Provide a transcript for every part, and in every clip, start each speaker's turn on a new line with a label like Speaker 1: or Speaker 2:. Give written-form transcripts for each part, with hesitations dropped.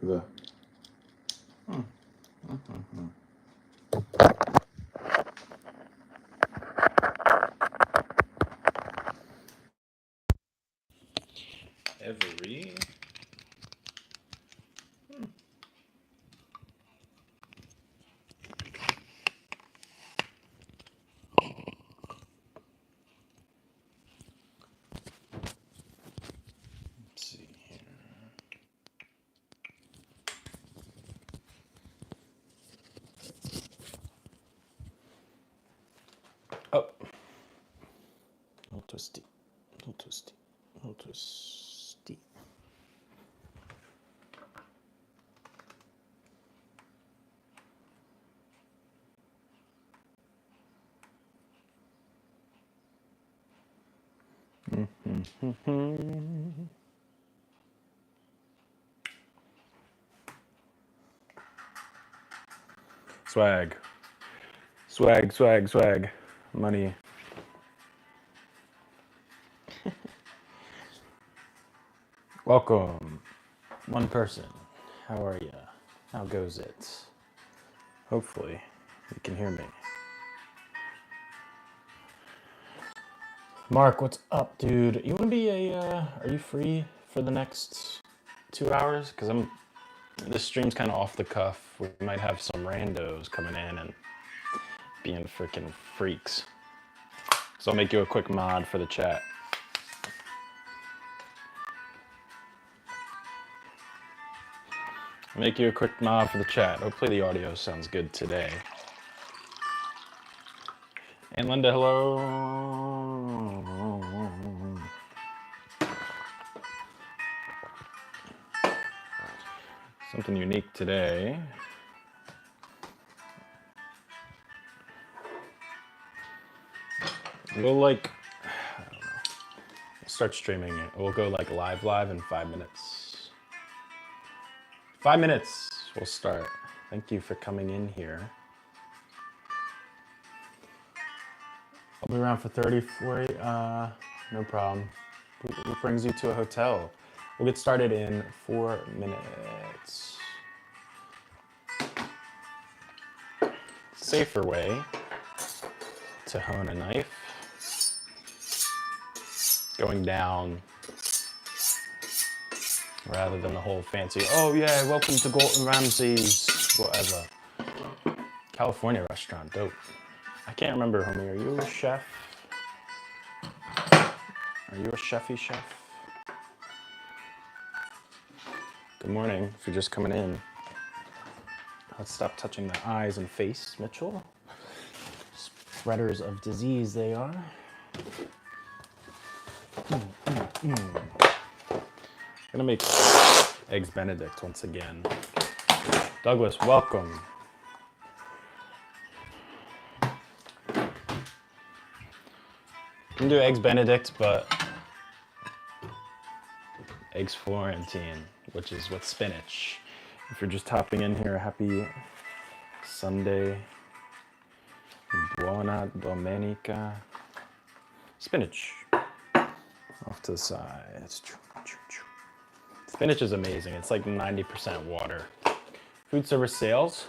Speaker 1: the. Every. Let's see here. Oh. No twisty. No twisty. No twisty. Swag. Swag, swag, swag. Money. Welcome. One person. How are ya? How goes it? Hopefully, you can hear me. Mark, what's up, dude? You wanna be are you free for the next 2 hours? Cause this stream's kind of off the cuff. We might have some randos coming in and being freaking freaks. So I'll make you a quick mod for the chat. I'll make you a quick mod for the chat. Hopefully the audio sounds good today. And Linda, hello. Something unique today. We'll like, I don't know, we'll start streaming it. We'll go like live in 5 minutes. 5 minutes, we'll start. Thank you for coming in here. I'll be around for 30, 40, no problem. What brings you to a hotel? We'll get started in 4 minutes. Safer way to hone a knife. Going down rather than the whole fancy, oh yeah, welcome to Gordon Ramsay's, whatever. California restaurant, dope. I can't remember, homie, are you a chef? Are you a chefy chef? Good morning, if you're just coming in. Let's stop touching the eyes and face, Mitchell. Spreaders of disease they are. Gonna make eggs Benedict once again. Douglas, welcome. I'm gonna do eggs Benedict, but eggs Florentine, which is with spinach. If you're just hopping in here, happy Sunday. Buona Domenica. Spinach. Off to the side. Spinach is amazing. It's like 90% water. Food service sales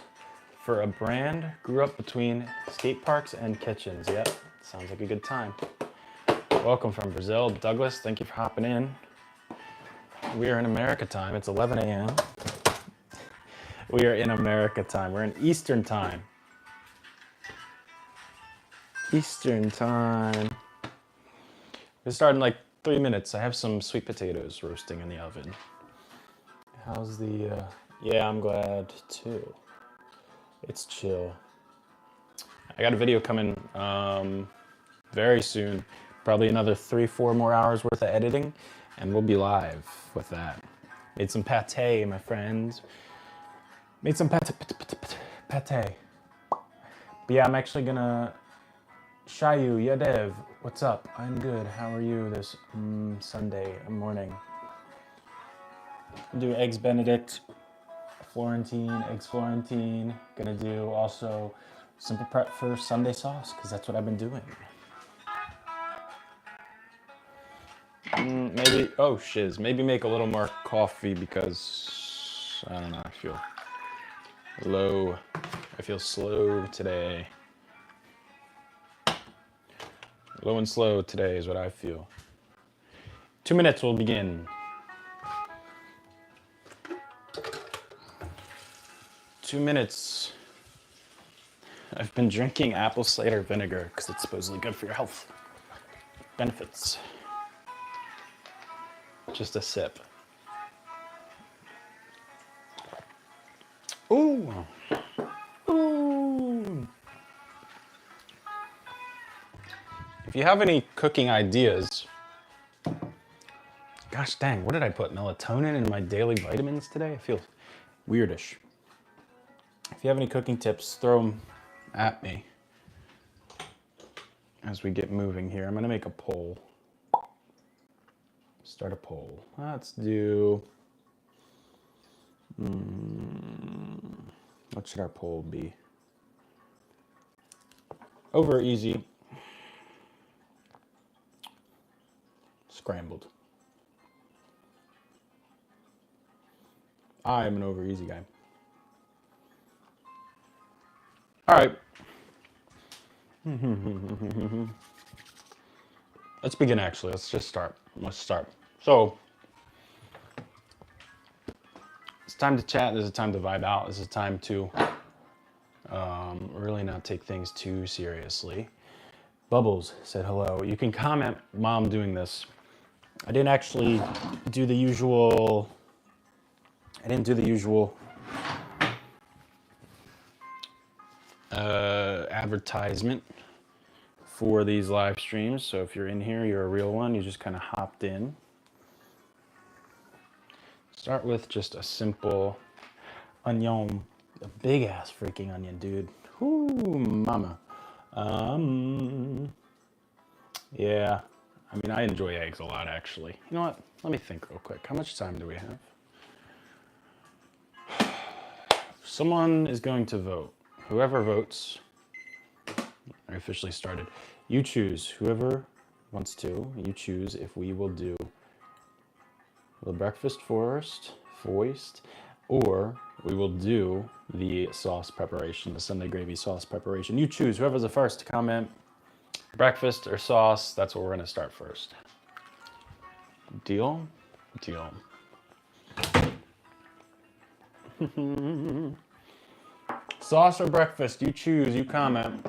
Speaker 1: for a brand grew up between skate parks and kitchens. Yep, sounds like a good time. Welcome from Brazil. Douglas, thank you for hopping in. We are in America time. It's 11 a.m. We are in America time. We're in Eastern time. Eastern time. We'll start in like 3 minutes. I have some sweet potatoes roasting in the oven. How's the, yeah, I'm glad too. It's chill. I got a video coming very soon. Probably another 3-4 more hours worth of editing, and we'll be live with that. Made some pate, my friends. Made some pate. But yeah, I'm actually gonna Shayu, Yadev, what's up? I'm good. How are you this Sunday morning? Do eggs Benedict, Florentine, eggs Florentine. Gonna do also simple prep for Sunday sauce, because that's what I've been doing. Maybe, oh shiz, maybe make a little more coffee because I don't know, I feel low. I feel slow today. Low and slow today is what I feel. 2 minutes will begin. 2 minutes. I've been drinking apple cider vinegar because it's supposedly good for your health. Benefits. Just a sip. Ooh. Ooh. If you have any cooking ideas, gosh dang, what did I put? Melatonin in my daily vitamins today? I feel weirdish. If you have any cooking tips, throw them at me as we get moving here. I'm gonna make a poll. Start a poll. Let's do, what should our poll be? Over easy. Scrambled. I am an over easy guy. All right. Let's begin actually. Let's just start. Let's start. So, it's time to chat. This is time to vibe out. This is time to really not take things too seriously. Bubbles said hello. You can comment while I'm doing this. I didn't actually do the usual. Advertisement for these live streams. So if you're in here, you're a real one. You just kind of hopped in. Start with just a simple onion, a big ass freaking onion, dude. Whoo, mama. Yeah, I mean, I enjoy eggs a lot, actually. You know what? Let me think real quick. How much time do we have? Someone is going to vote. Whoever votes, I officially started. You choose. Whoever wants to, you choose if we will do the breakfast first, or we will do the sauce preparation, the Sunday gravy sauce preparation. You choose. Whoever's the first to comment, breakfast or sauce, that's what we're going to start first. Deal? Deal. Sauce or breakfast, you choose, you comment.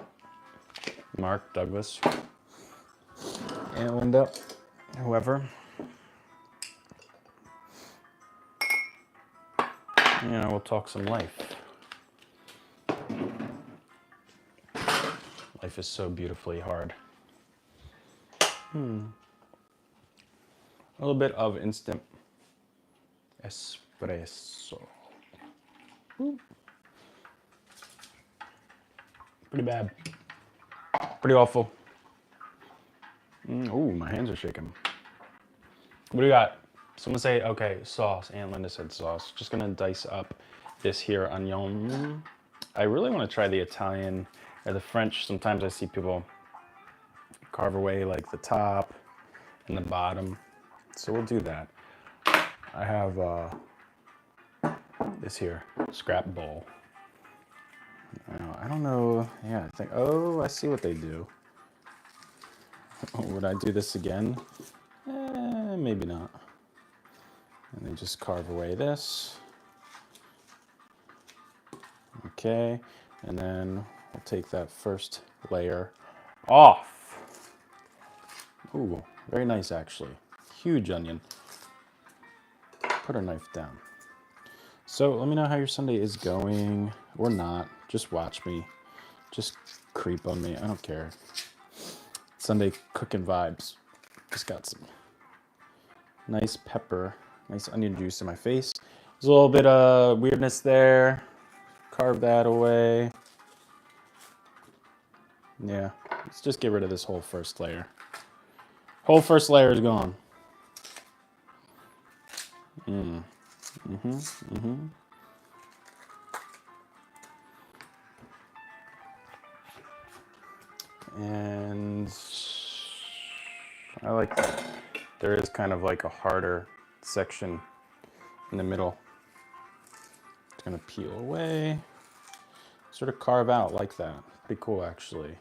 Speaker 1: Mark, Douglas, and Linda, whoever. You know, we'll talk some life. Life is so beautifully hard. A little bit of instant espresso. Pretty bad. Pretty awful. Ooh, my hands are shaking. What do you got? Someone say, okay, sauce. Aunt Linda said sauce. Just gonna dice up this here onion. I really want to try the Italian or the French. Sometimes I see people carve away like the top and the bottom. So we'll do that. I have this here scrap bowl. I don't know. Yeah, I think. Oh, I see what they do. Would I do this again? Maybe not. And they just carve away this. Okay, and then we'll take that first layer off. Ooh, very nice actually. Huge onion. Put our knife down. So let me know how your Sunday is going, or not. Just watch me. Just creep on me. I don't care. Sunday cooking vibes. Just got some nice pepper, nice onion juice in my face. There's a little bit of weirdness there. Carve that away. Yeah, let's just get rid of this whole first layer. Whole first layer is gone. And I like that. There is kind of like a harder section in the middle. gonna peel away. Sort of carve out like that. Pretty cool, actually.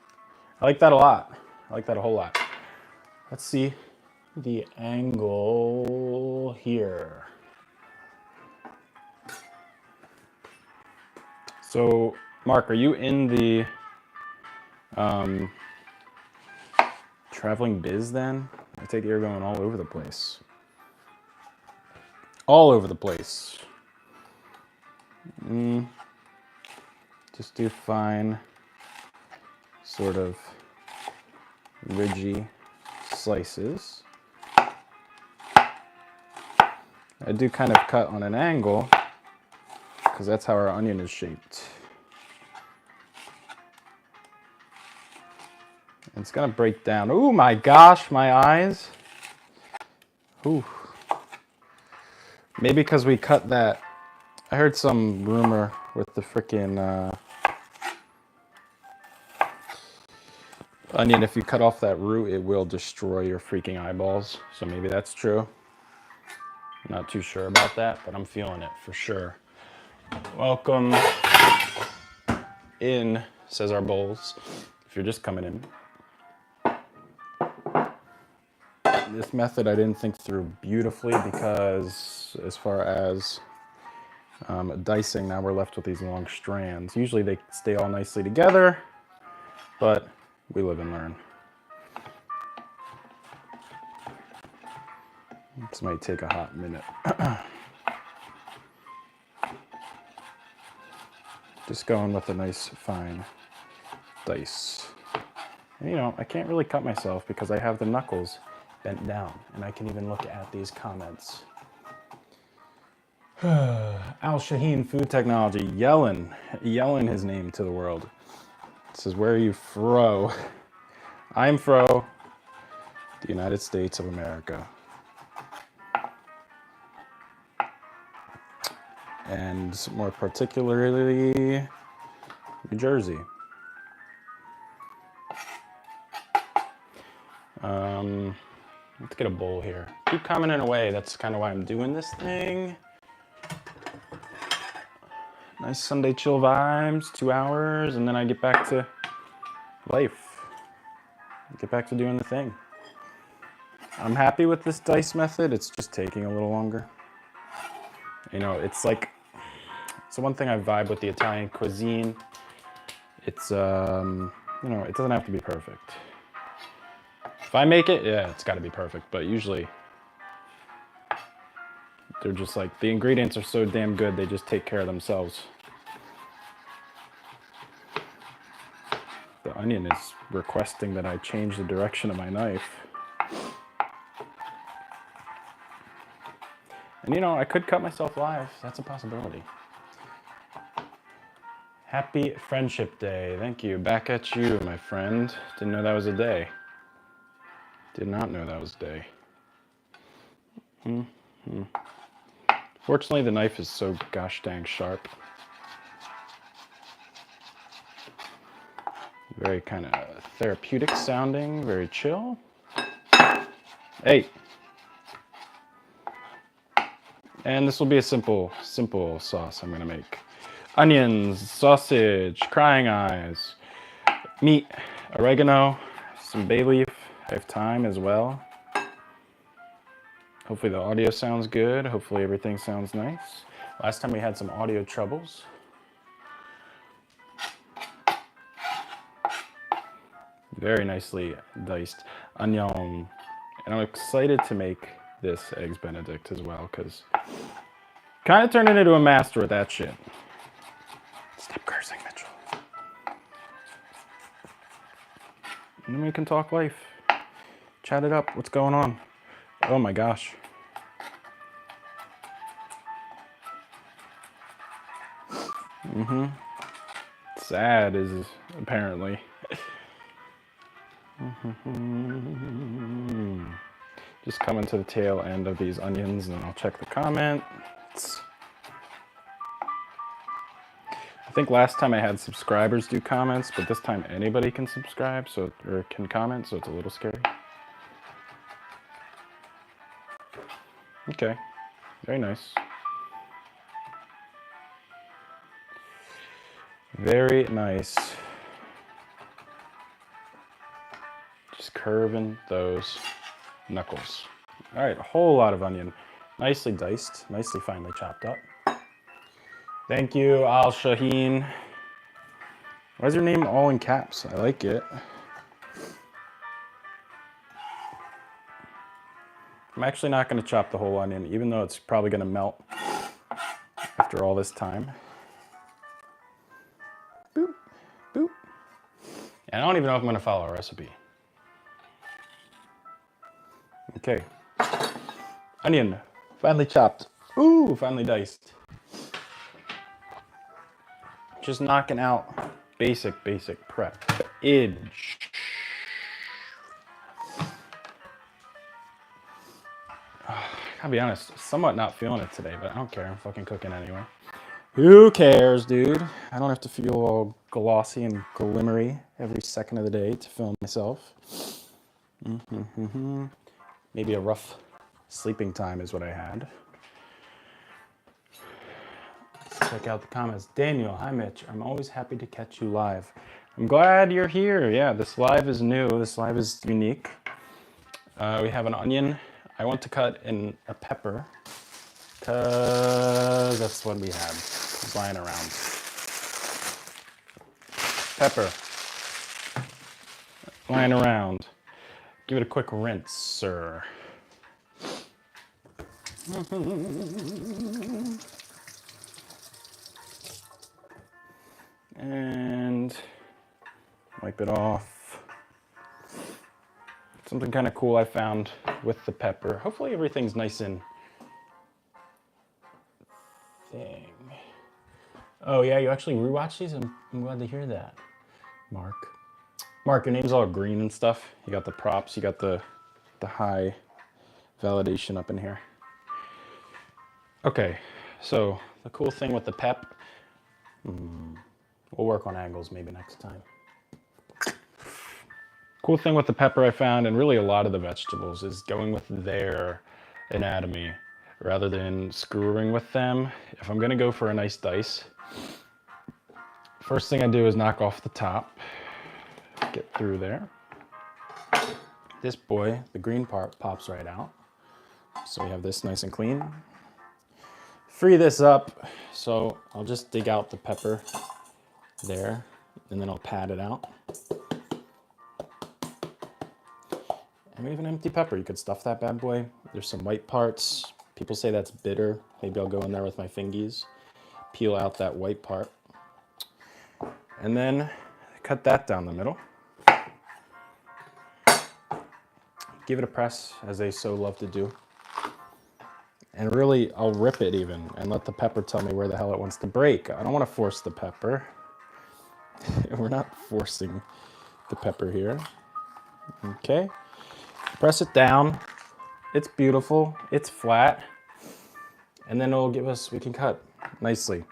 Speaker 1: I like that a lot. I like that a whole lot. Let's see the angle here. So, Mark, are you in the traveling biz then? I take it you're going all over the place. All over the place. Just do fine, sort of ridgy slices. I do kind of cut on an angle because that's how our onion is shaped. And it's gonna break down. Oh my gosh, my eyes. Ooh. Maybe because we cut that. I heard some rumor with the freaking onion, if you cut off that root, it will destroy your freaking eyeballs. So maybe that's true. I'm not too sure about that, but I'm feeling it for sure. Welcome in, says our bowls. If you're just coming in. This method I didn't think through beautifully because as far as dicing, now we're left with these long strands. Usually they stay all nicely together, but we live and learn. This might take a hot minute. Just going with a nice fine dice. And, you know, I can't really cut myself because I have the knuckles bent down, and I can even look at these comments. Al Shaheen Food Technology, yelling his name to the world. It says, where are you fro? I'm fro the United States of America. And more particularly, New Jersey. Let's get a bowl here. Keep commenting away. That's kind of why I'm doing this thing. Nice Sunday chill vibes, 2 hours, and then I get back to life. Get back to doing the thing. I'm happy with this dice method. It's just taking a little longer. You know, it's like, it's the one thing I vibe with the Italian cuisine. It's, you know, it doesn't have to be perfect. If I make it, yeah, it's got to be perfect. But usually, they're just like, the ingredients are so damn good, they just take care of themselves. The onion is requesting that I change the direction of my knife. And you know, I could cut myself live. That's a possibility. Happy Friendship Day. Thank you. Back at you, my friend. Didn't know that was a day. Did not know that was a day. Fortunately, the knife is so gosh dang sharp. Very kind of therapeutic sounding, very chill. Hey! And this will be a simple sauce I'm gonna make. Onions, sausage, crying eyes, meat, oregano, some bay leaf. I have thyme as well. Hopefully the audio sounds good. Hopefully everything sounds nice. Last time we had some audio troubles. Very nicely diced onion. And I'm excited to make this Eggs Benedict as well, because kind of turning into a master at that shit. Stop cursing, Mitchell. And then we can talk life. Chat it up. What's going on? Oh my gosh. Sad is apparently. Just coming to the tail end of these onions, and then I'll check the comments. I think last time I had subscribers do comments, but this time anybody can subscribe, so or can comment, so it's a little scary. Okay, very nice. Very nice. Just curving those knuckles. All right, a whole lot of onion. Nicely diced, nicely finely chopped up. Thank you, Al Shaheen. Why is your name all in caps? I like it. I'm actually not going to chop the whole onion, even though it's probably going to melt after all this time. Boop, boop. And I don't even know if I'm going to follow a recipe. Okay. Onion, finely chopped. Ooh, finely diced. Just knocking out basic prep. Idge. I'll be honest, somewhat not feeling it today, but I don't care. I'm fucking cooking anyway. Who cares, dude? I don't have to feel all glossy and glimmery every second of the day to film myself. Maybe a rough sleeping time is what I had. Let's check out the comments. Daniel, hi Mitch. I'm always happy to catch you live. I'm glad you're here. Yeah, this live is new. This live is unique. We have an onion. I want to cut in a pepper because that's what we had lying around. Pepper lying around. Give it a quick rinse, sir. And wipe it off. Something kind of cool I found with the pepper. Hopefully everything's nice and thing. Oh yeah, you actually rewatched these? I'm glad to hear that. Mark, your name's all green and stuff. You got the props, you got the high validation up in here. Okay, so the cool thing with the pep, we'll work on angles maybe next time. Cool thing with the pepper I found, and really a lot of the vegetables, is going with their anatomy rather than screwing with them. If I'm gonna go for a nice dice, first thing I do is knock off the top, get through there. This boy, the green part, pops right out. So we have this nice and clean. Free this up, so I'll just dig out the pepper there, and then I'll pat it out. And we have an empty pepper. You could stuff that bad boy. There's some white parts. People say that's bitter. Maybe I'll go in there with my fingies, peel out that white part, and then cut that down the middle. Give it a press, as they so love to do. And really, I'll rip it even and let the pepper tell me where the hell it wants to break. I don't want to force the pepper. We're not forcing the pepper here. Okay. Press it down. It's beautiful. It's flat. And then it'll give us, we can cut nicely.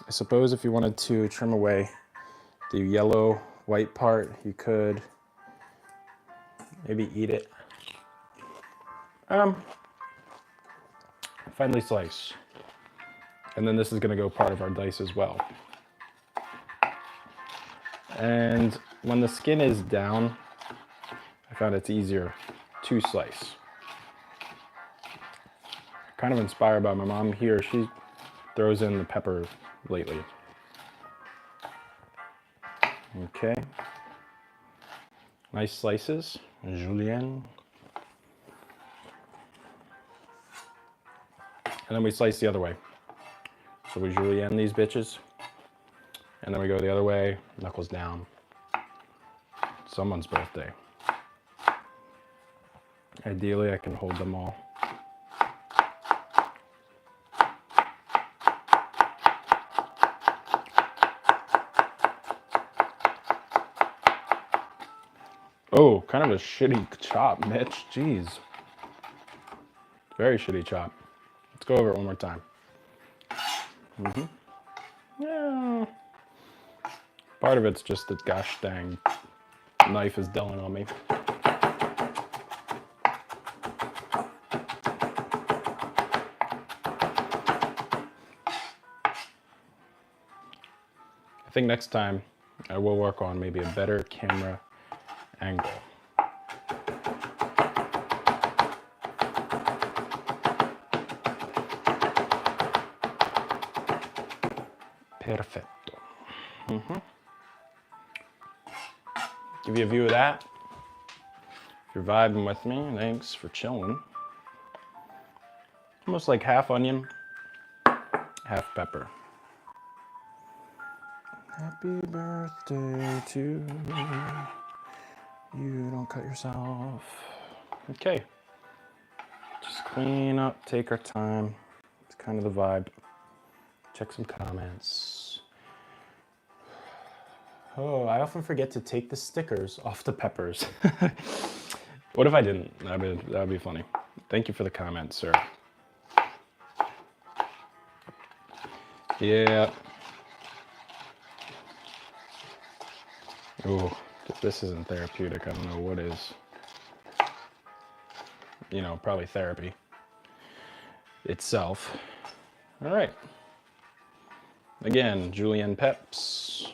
Speaker 1: I suppose if you wanted to trim away the yellow white part, you could maybe eat it. Finely slice. And then this is going to go part of our dice as well. And when the skin is down, I found it's easier to slice. Kind of inspired by my mom here. She throws in the pepper lately. Okay. Nice slices, julienne. And then we slice the other way. So we julienne these bitches. And then we go the other way, knuckles down. Someone's birthday. Ideally, I can hold them all. Oh, kind of a shitty chop, Mitch. Jeez. Very shitty chop. Let's go over it one more time. Yeah. Part of it's just the gosh dang knife is dulling on me. I think next time I will work on maybe a better camera angle. Perfecto. Give you a view of that. If you're vibing with me, thanks for chilling. Almost like half onion, half pepper. Happy birthday to you. Don't cut yourself. Okay. Just clean up, take our time. It's kind of the vibe. Check some comments. Oh, I often forget to take the stickers off the peppers. What if I didn't? That'd be funny. Thank you for the comments, sir. Yeah. Oh, if this isn't therapeutic, I don't know what is. You know, probably therapy itself. All right. Again, julienne peps.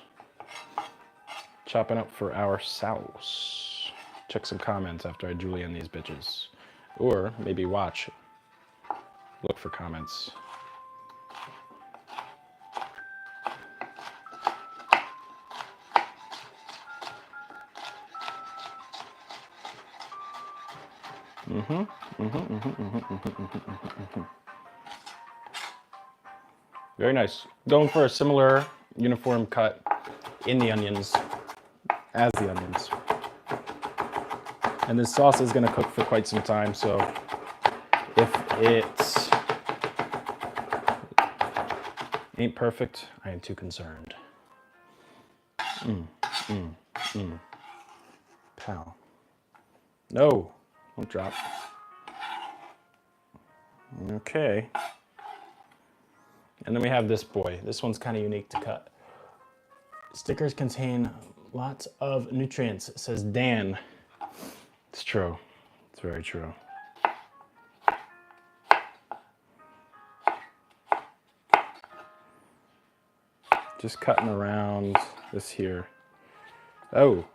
Speaker 1: Chopping up for our sauce. Check some comments after I julienne these bitches. Or maybe watch. Look for comments. Very nice. Going for a similar uniform cut in the onions as the onions. And this sauce is going to cook for quite some time, so if it ain't perfect, I ain't too concerned. Pow. No, don't drop. Okay. And then we have this boy. This one's kind of unique to cut. Stickers contain lots of nutrients, says Dan. It's true. It's very true. Just cutting around this here. Oh.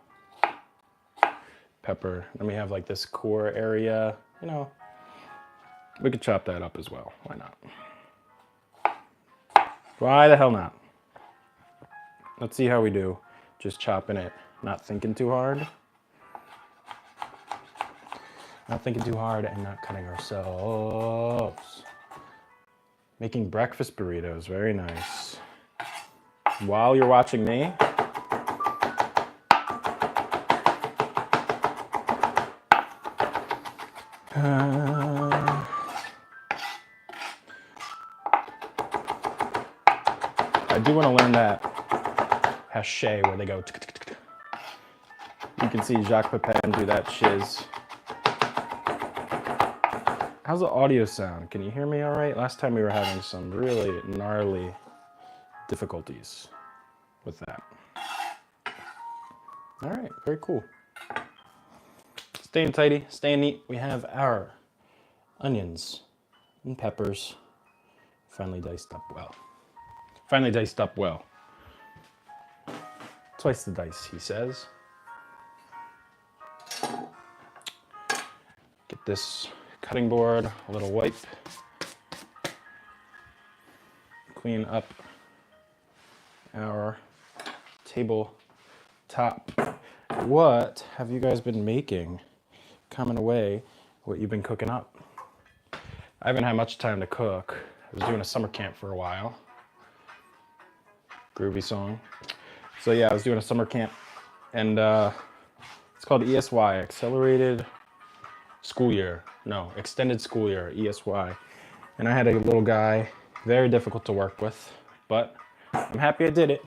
Speaker 1: Pepper. Then we have like this core area. You know, we could chop that up as well. Why not? Why the hell not? Let's see how we do. Just chopping it, not thinking too hard. Not thinking too hard and not cutting ourselves. Making breakfast burritos, very nice. While you're watching me, I do want to learn that haché where they go. You can see Jacques Pepin do that shiz. How's the audio sound? Can you hear me all right? Last time we were having some really gnarly difficulties with that. All right, very cool. Staying tidy, staying neat. We have our onions and peppers finely diced up well. Finely diced up well. Twice the dice, he says. Get this cutting board, a little wipe. Clean up our tabletop. What have you guys been making? Comment away what you've been cooking up. I haven't had much time to cook. I was doing a summer camp for a while. Groovy song. So yeah, I was doing a summer camp, and it's called ESY, Accelerated School Year. No, Extended School Year, ESY. And I had a little guy, very difficult to work with, but I'm happy I did it.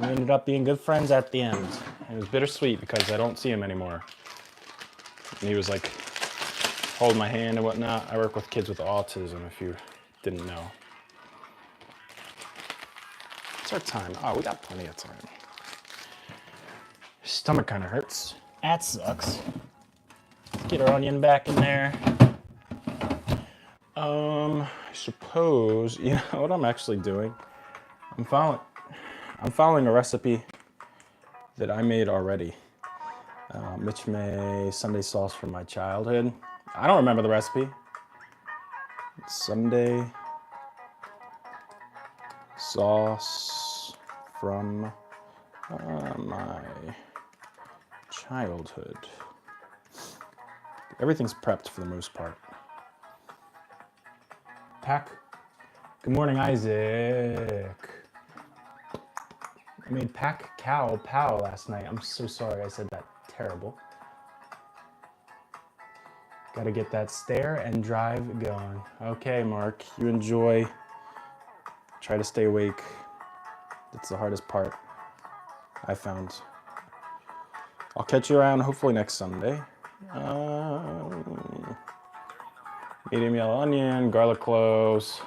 Speaker 1: We ended up being good friends at the end. It was bittersweet because I don't see him anymore. And he was like holding my hand and whatnot. I work with kids with autism, if you didn't know. What's our time? Oh, we got plenty of time. Stomach kind of hurts. That sucks. Let's get our onion back in there. I suppose, you know what I'm actually doing? I'm I'm following a recipe that I made already. Mitchmai Sunday sauce from my childhood. I don't remember the recipe. Sunday sauce from my childhood. Everything's prepped for the most part. Pack. Good morning, Isaac. I made pack cow pow last night. I'm so sorry I said that. Terrible. Gotta get that stare and drive going. Okay, Mark, you enjoy. Try to stay awake. That's the hardest part, I found. I'll catch you around hopefully next Sunday. Medium yellow onion, garlic cloves.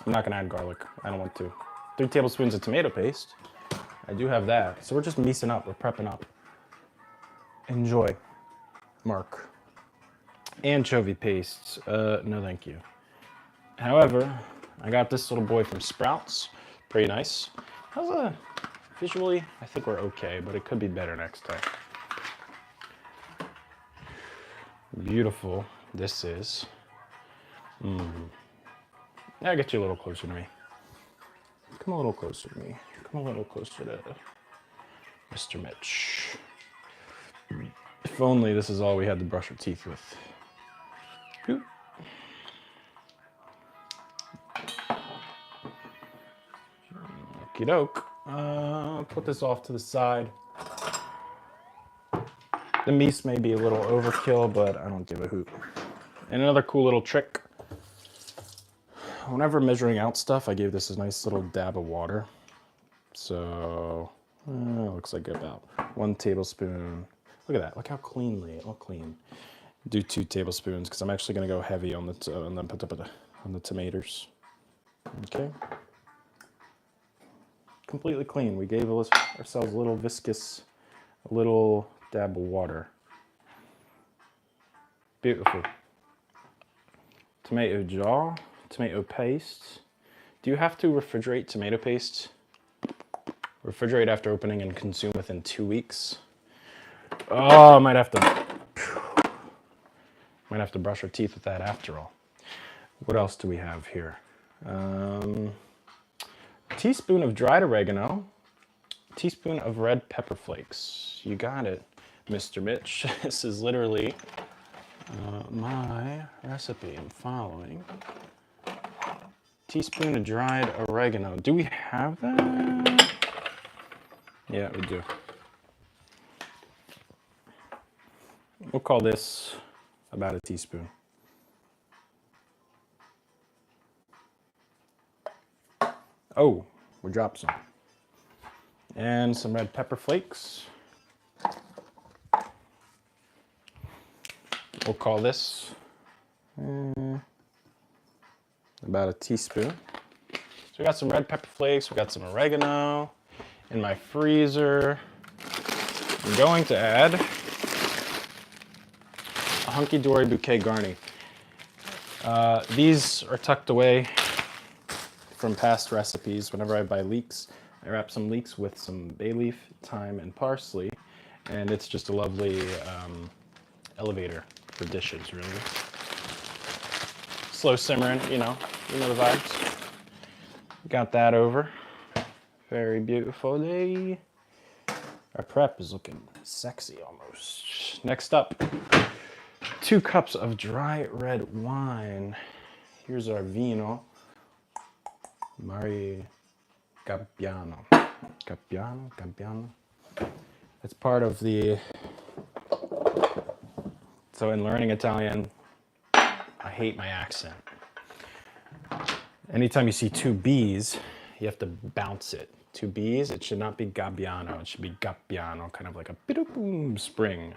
Speaker 1: I'm not gonna add garlic. I don't want to. 3 tablespoons of tomato paste. I do have that. So we're just meesing up. We're prepping up. Enjoy, Mark. Anchovy pastes. No, thank you. However, I got this little boy from Sprouts. Pretty nice. Visually, I think we're okay, but it could be better next time. Beautiful this is. Now get you a little closer to me. Come a little closer to me. Come a little closer to Mr. Mitch. If only this is all we had to brush our teeth with. Oop. Okie doke. Put this off to the side. The meat may be a little overkill, but I don't give a hoot. And another cool little trick. Whenever measuring out stuff, I gave this a nice little dab of water. So, looks like about 1 tablespoon. Look at that, look how cleanly, all clean. Do 2 tablespoons, because I'm actually gonna go heavy on the tomatoes. Okay. Completely clean. We gave ourselves a little viscous, a little dab of water. Beautiful. Tomato jar, tomato paste. Do you have to refrigerate tomato paste? Refrigerate after opening and consume within 2 weeks. Oh, I might have to brush our teeth with that after all. What else do we have here? Teaspoon of dried oregano, teaspoon of red pepper flakes. You got it, Mr. Mitch. This is literally my recipe I'm following. Teaspoon of dried oregano. Do we have that? Yeah, we do. We'll call this about a teaspoon. Oh, we dropped some. And some red pepper flakes. We'll call this about a teaspoon. So we got some red pepper flakes, we got some oregano in my freezer. I'm going to add a hunky-dory bouquet garni. These are tucked away from past recipes. Whenever I buy leeks, I wrap some leeks with some bay leaf, thyme, and parsley, and it's just a lovely elevator for dishes, really. Slow simmering, you know the vibes. Got that over. Very beautifully. Our prep is looking sexy almost. Next up, 2 cups of dry red wine. Here's our vino. Mari Gabbiano. Gabbiano. It's part of the... So in learning Italian, I hate my accent. Anytime you see 2 B's, you have to bounce it. 2 B's, it should not be Gabbiano, it should be Gabbiano, kind of like a boom spring.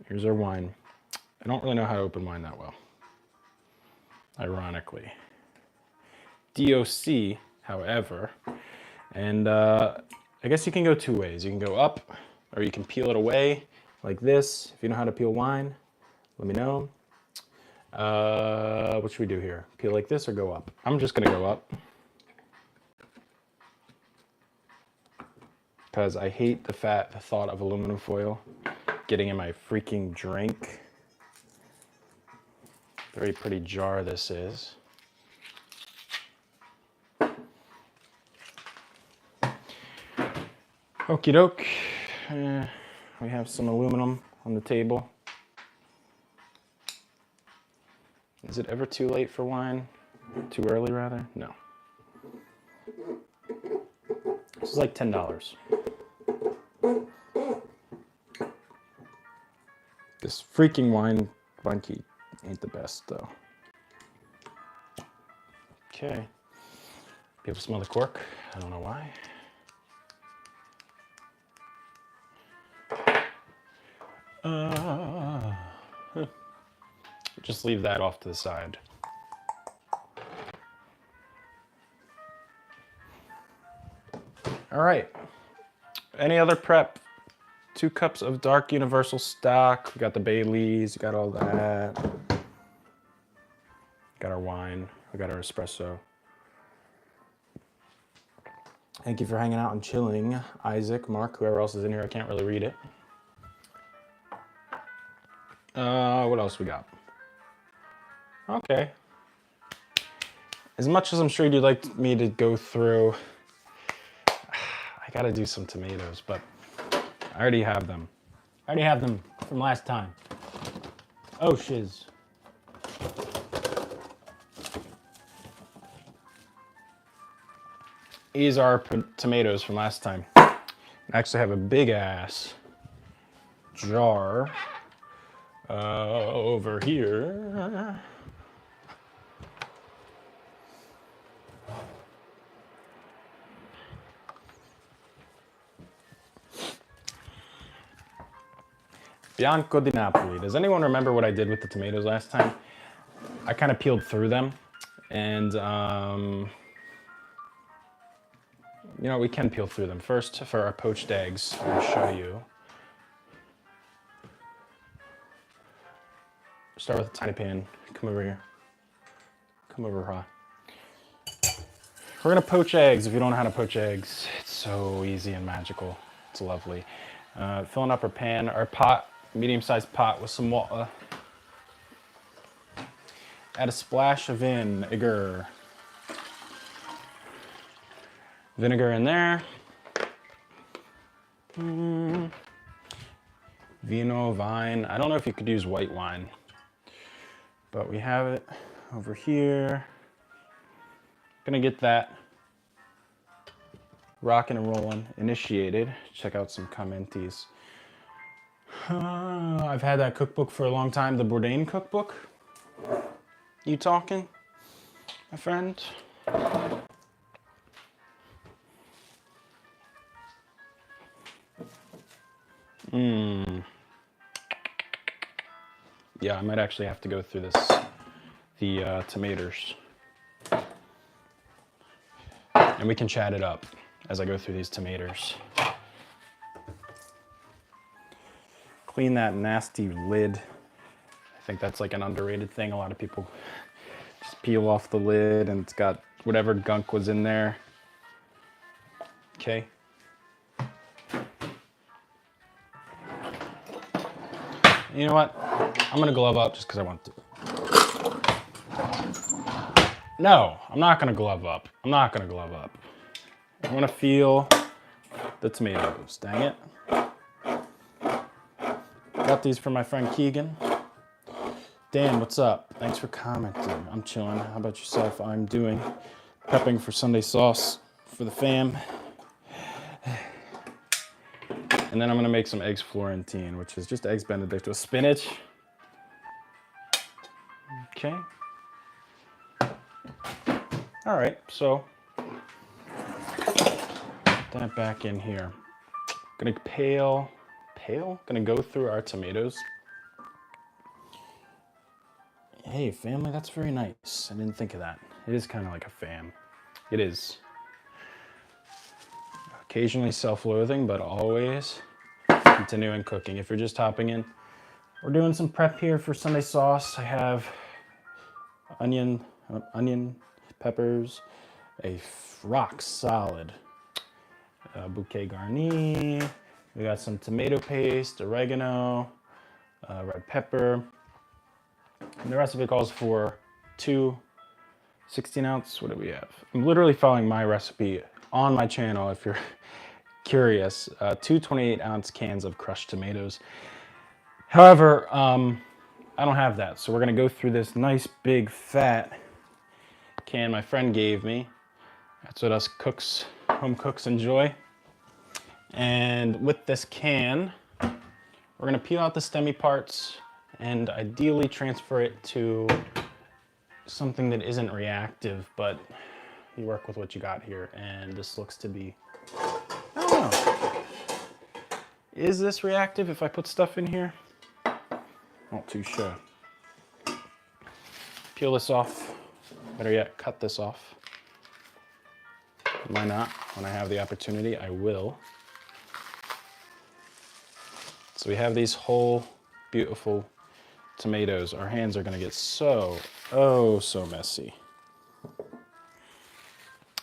Speaker 1: Here's our wine. I don't really know how to open wine that well, ironically. DOC, however, and I guess you can go 2 ways. You can go up, or you can peel it away like this. If you know how to peel wine, let me know. What should we do here? Peel like this or go up? I'm just gonna go up. because I hate the thought of aluminum foil getting in my freaking drink. Very pretty jar this is. Okie doke. We have some aluminum on the table. Is it ever too late for wine? Too early, rather? No. This is like $10. This freaking wine key ain't the best, though. Okay. Be able to smell the cork. I don't know why. Just leave that off to the side. All right. Any other prep? 2 cups of dark universal stock. We got the Baileys. We got all that. Got our wine. We got our espresso. Thank you for hanging out and chilling, Isaac, Mark, whoever else is in here. I can't really read it. What else we got? Okay. As much as I'm sure you'd like me to go through, I gotta do some tomatoes, but I already have them. I already have them from last time. Oh, shiz. These are tomatoes from last time. I actually have a big ass jar over here. Bianco di Napoli. Does anyone remember what I did with the tomatoes last time? I kind of peeled through them, and you know, we can peel through them. First, for our poached eggs, I'll show you. Start with a tiny pan. Come over here. Come over, Ha. We're gonna poach eggs. If you don't know how to poach eggs, it's so easy and magical. It's lovely. Filling up our pan, our pot, medium-sized pot with some water. Add a splash of vinegar. Vinegar in there. Vino, vine. I don't know if you could use white wine, but we have it over here. Gonna get that rocking and rolling, initiated. Check out some commenties. I've had that cookbook for a long time, the Bourdain cookbook. You talking, my friend? Yeah, I might actually have to go through the tomatoes. And we can chat it up as I go through these tomatoes. Clean that nasty lid. I think that's like an underrated thing. A lot of people just peel off the lid and it's got whatever gunk was in there. Okay. You know what? I'm gonna glove up just because I want to. No, I'm not gonna glove up. I'm not gonna glove up. I wanna feel the tomatoes, dang it. Got these from my friend Keegan. Dan, what's up? Thanks for commenting. I'm chilling. How about yourself? I'm doing prepping for Sunday sauce for the fam. And then I'm gonna make some eggs Florentine, which is just eggs Benedict with spinach. Okay. All right, so that back in here. Gonna gonna go through our tomatoes. Hey, family, that's very nice. I didn't think of that. It is kind of like a fam. It is. Occasionally self-loathing, but always continuing cooking. If you're just hopping in, we're doing some prep here for Sunday sauce. I have onion, peppers, a rock solid bouquet garni. We got some tomato paste, oregano, red pepper. And the recipe calls for 2 16-ounce. What do we have? I'm literally following my recipe on my channel if you're curious. 2 28-ounce cans of crushed tomatoes. However, I don't have that, so we're gonna go through this nice big fat can my friend gave me. That's what us cooks, home cooks enjoy. And with this can, we're gonna peel out the stemmy parts and ideally transfer it to something that isn't reactive, but you work with what you got here. And this looks to be, I don't know. Is this reactive if I put stuff in here? Not too sure. Peel this off. Better yet, cut this off. Why not? When I have the opportunity, I will. So we have these whole beautiful tomatoes. Our hands are gonna get so messy.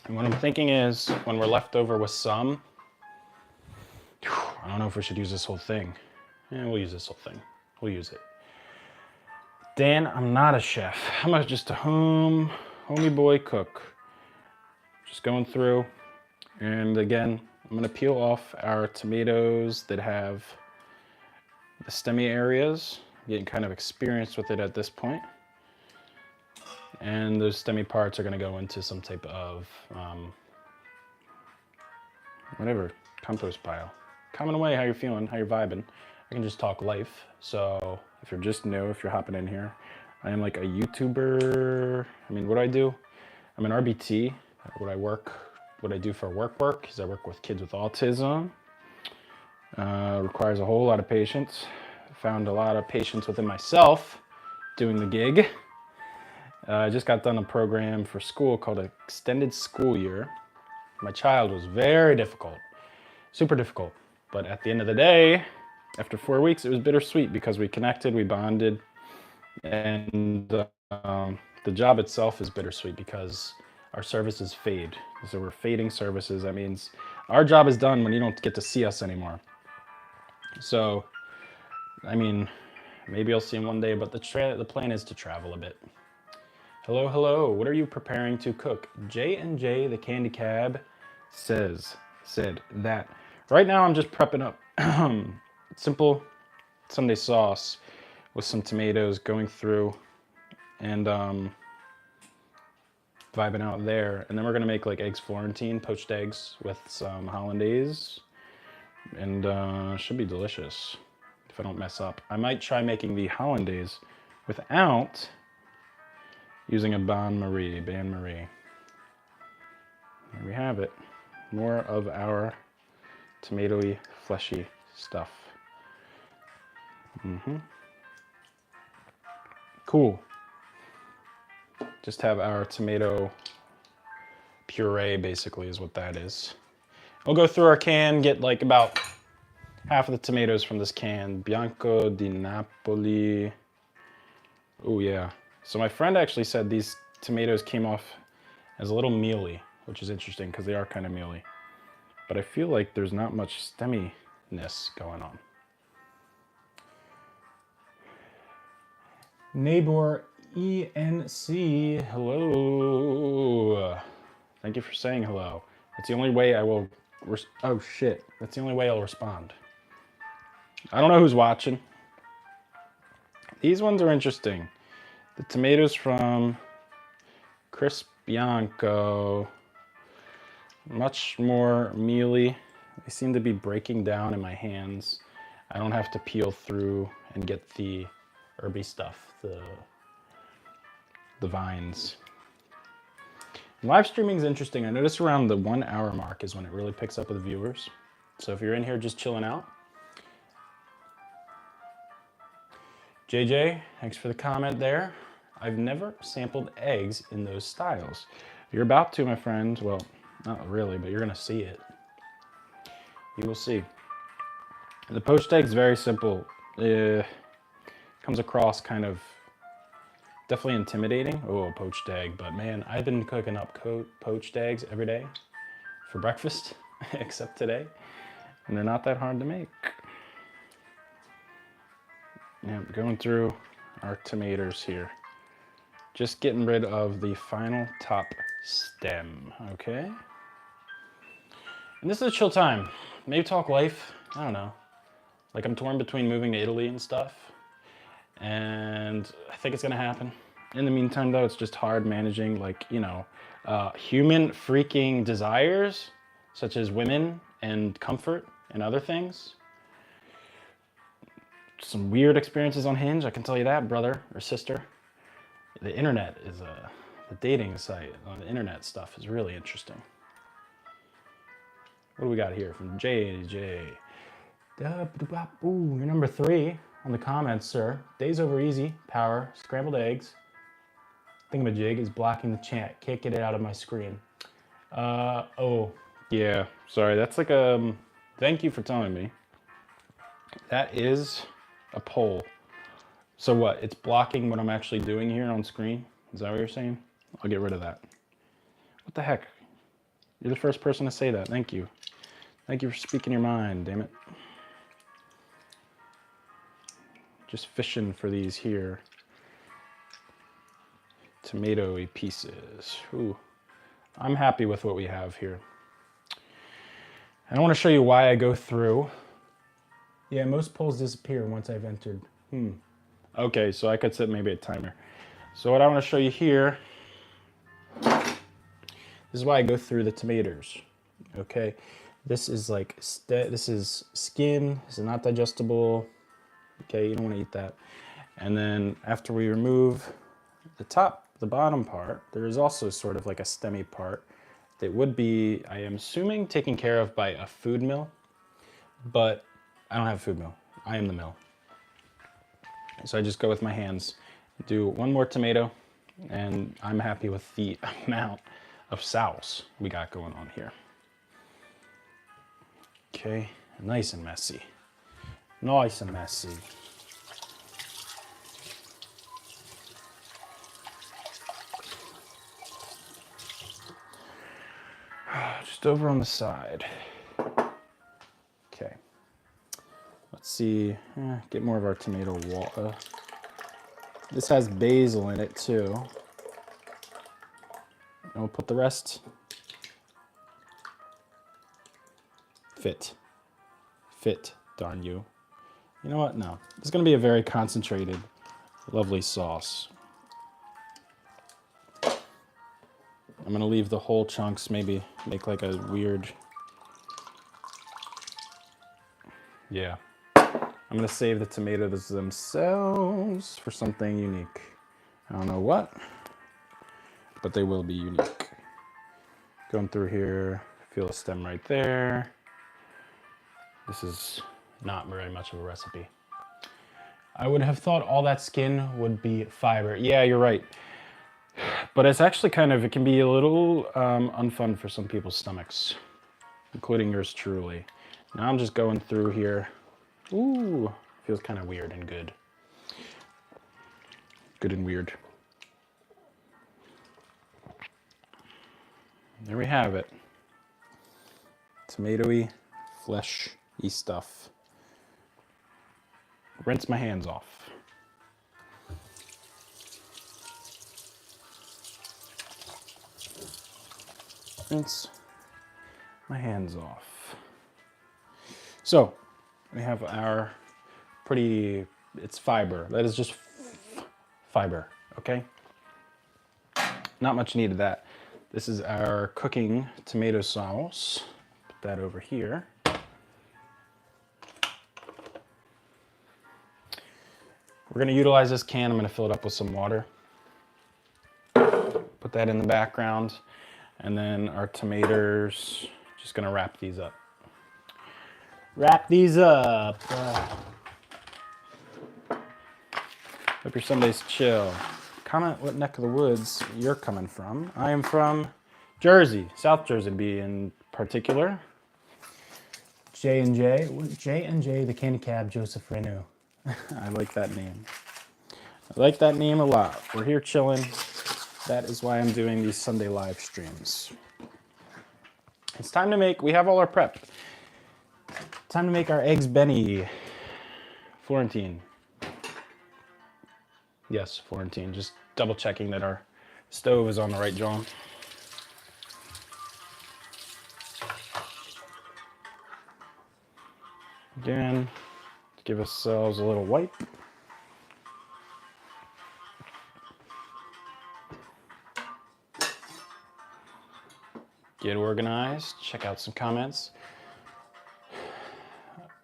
Speaker 1: And what I'm thinking is, when we're left over with some, I don't know if we should use this whole thing. Yeah, we'll use this whole thing. We'll use it. Dan, I'm not a chef. I'm just a homey boy cook. Just going through, and again, I'm gonna peel off our tomatoes that have the stemmy areas, getting kind of experienced with it at this point. And those stemmy parts are gonna go into some type of, whatever, compost pile. Comment away how you're feeling, how you're vibing. I can just talk life. So if you're just new, if you're hopping in here, I am like a YouTuber. I mean, what do I do? I'm an RBT. What I do for work is I work with kids with autism. Requires a whole lot of patience. Found a lot of patience within myself doing the gig. I just got done a program for school called Extended School Year. My child was very difficult, super difficult. But at the end of the day, after 4 weeks, it was bittersweet because we connected, we bonded, and the job itself is bittersweet because our services fade. So we're fading services. That means our job is done when you don't get to see us anymore. So, I mean, maybe I'll see him one day, but the plan is to travel a bit. Hello, hello. What are you preparing to cook? J&J the Candy Cab said that. Right now I'm just prepping up simple Sunday sauce with some tomatoes, going through and vibing out there. And then we're gonna make like eggs Florentine, poached eggs with some hollandaise, and should be delicious if I don't mess up. I might try making the hollandaise without using a bain-marie. There we have it. More of our tomatoey, fleshy stuff. Cool. Just have our tomato puree, basically, is what that is. We'll go through our can, get like about half of the tomatoes from this can. Bianco di Napoli. Oh yeah. So my friend actually said these tomatoes came off as a little mealy, which is interesting because they are kind of mealy. But I feel like there's not much stemminess going on. Neighbor ENC, hello. Thank you for saying hello. That's the only way I will, oh shit. That's the only way I'll respond. I don't know who's watching. These ones are interesting. The tomatoes from Chris Bianco, much more mealy. They seem to be breaking down in my hands. I don't have to peel through and get the herby stuff, the vines. Live streaming is interesting. I notice around the 1 hour mark is when it really picks up with viewers. So if you're in here just chilling out. JJ, thanks for the comment there. I've never sampled eggs in those styles. You're about to, my friend. Well, not really, but you're gonna see it. You will see. The poached egg is very simple. Comes across kind of definitely intimidating. Oh, a poached egg, but man, I've been cooking up poached eggs every day for breakfast. except today, and they're not that hard to make. Yeah, going through our tomatoes here. Just getting rid of the final top stem, okay? And this is a chill time. Maybe talk life, I don't know. Like I'm torn between moving to Italy and stuff, and I think it's gonna happen. In the meantime though, it's just hard managing like, you know, human freaking desires, such as women and comfort and other things. Some weird experiences on Hinge, I can tell you that, brother or sister. The internet is the dating site on the internet stuff is really interesting. What do we got here from JJ? Ooh, you're number 3 on the comments, sir. Days over easy, power, scrambled eggs. Thingamajig is blocking the chat. Can't get it out of my screen. Oh, yeah, sorry. That's like a, thank you for telling me. That is a poll. So what, it's blocking what I'm actually doing here on screen? Is that what you're saying? I'll get rid of that. What the heck? You're the first person to say that, thank you. Thank you for speaking your mind, damn it. Just fishing for these here. Tomato-y pieces. Ooh, I'm happy with what we have here. And I want to show you why I go through. Yeah, most polls disappear once I've entered. Okay, so I could set maybe a timer. So what I want to show you here, this is why I go through the tomatoes. Okay, this is like, this is skin, this is not digestible. Okay, you don't want to eat that. And then after we remove the top, the bottom part, there is also sort of like a stemmy part that would be, I am assuming, taken care of by a food mill, but I don't have a food mill. I am the mill. So I just go with my hands, do one more tomato, and I'm happy with the amount of sauce we got going on here. Okay, nice and messy. Nice and messy. Just over on the side. Okay. Let's see, get more of our tomato water. This has basil in it too. And we'll put the rest. Fit, darn you. You know what, no. It's gonna be a very concentrated, lovely sauce. I'm gonna leave the whole chunks, maybe make like a weird, yeah. I'm gonna save the tomatoes themselves for something unique. I don't know what, but they will be unique. Going through here, feel a stem right there. This is not very much of a recipe. I would have thought all that skin would be fiber. Yeah, you're right. But it's actually kind of, it can be a little unfun for some people's stomachs, including yours truly. Now I'm just going through here. Ooh, feels kind of weird and good. Good and weird. There we have it. Tomatoey, fleshy stuff. Rinse my hands off. Rinse my hands off. So, we have our pretty, it's fiber. That is just fiber, okay? Not much need of that. This is our cooking tomato sauce. Put that over here. We're gonna utilize this can. I'm gonna fill it up with some water. Put that in the background. And then our tomatoes, just gonna wrap these up. Wrap these up. Hope your Sunday's chill. Comment what neck of the woods you're coming from. I am from Jersey, South Jersey to be in particular. J&J, J&J, the candy cab, Joseph Renault. I like that name. I like that name a lot. We're here chilling. That is why I'm doing these Sunday live streams. It's time to make, we have all our prep. Time to make our eggs Benny. Florentine. Yes, Florentine. Just double checking that our stove is on the right John. Again, give ourselves a little wipe. Get organized, check out some comments.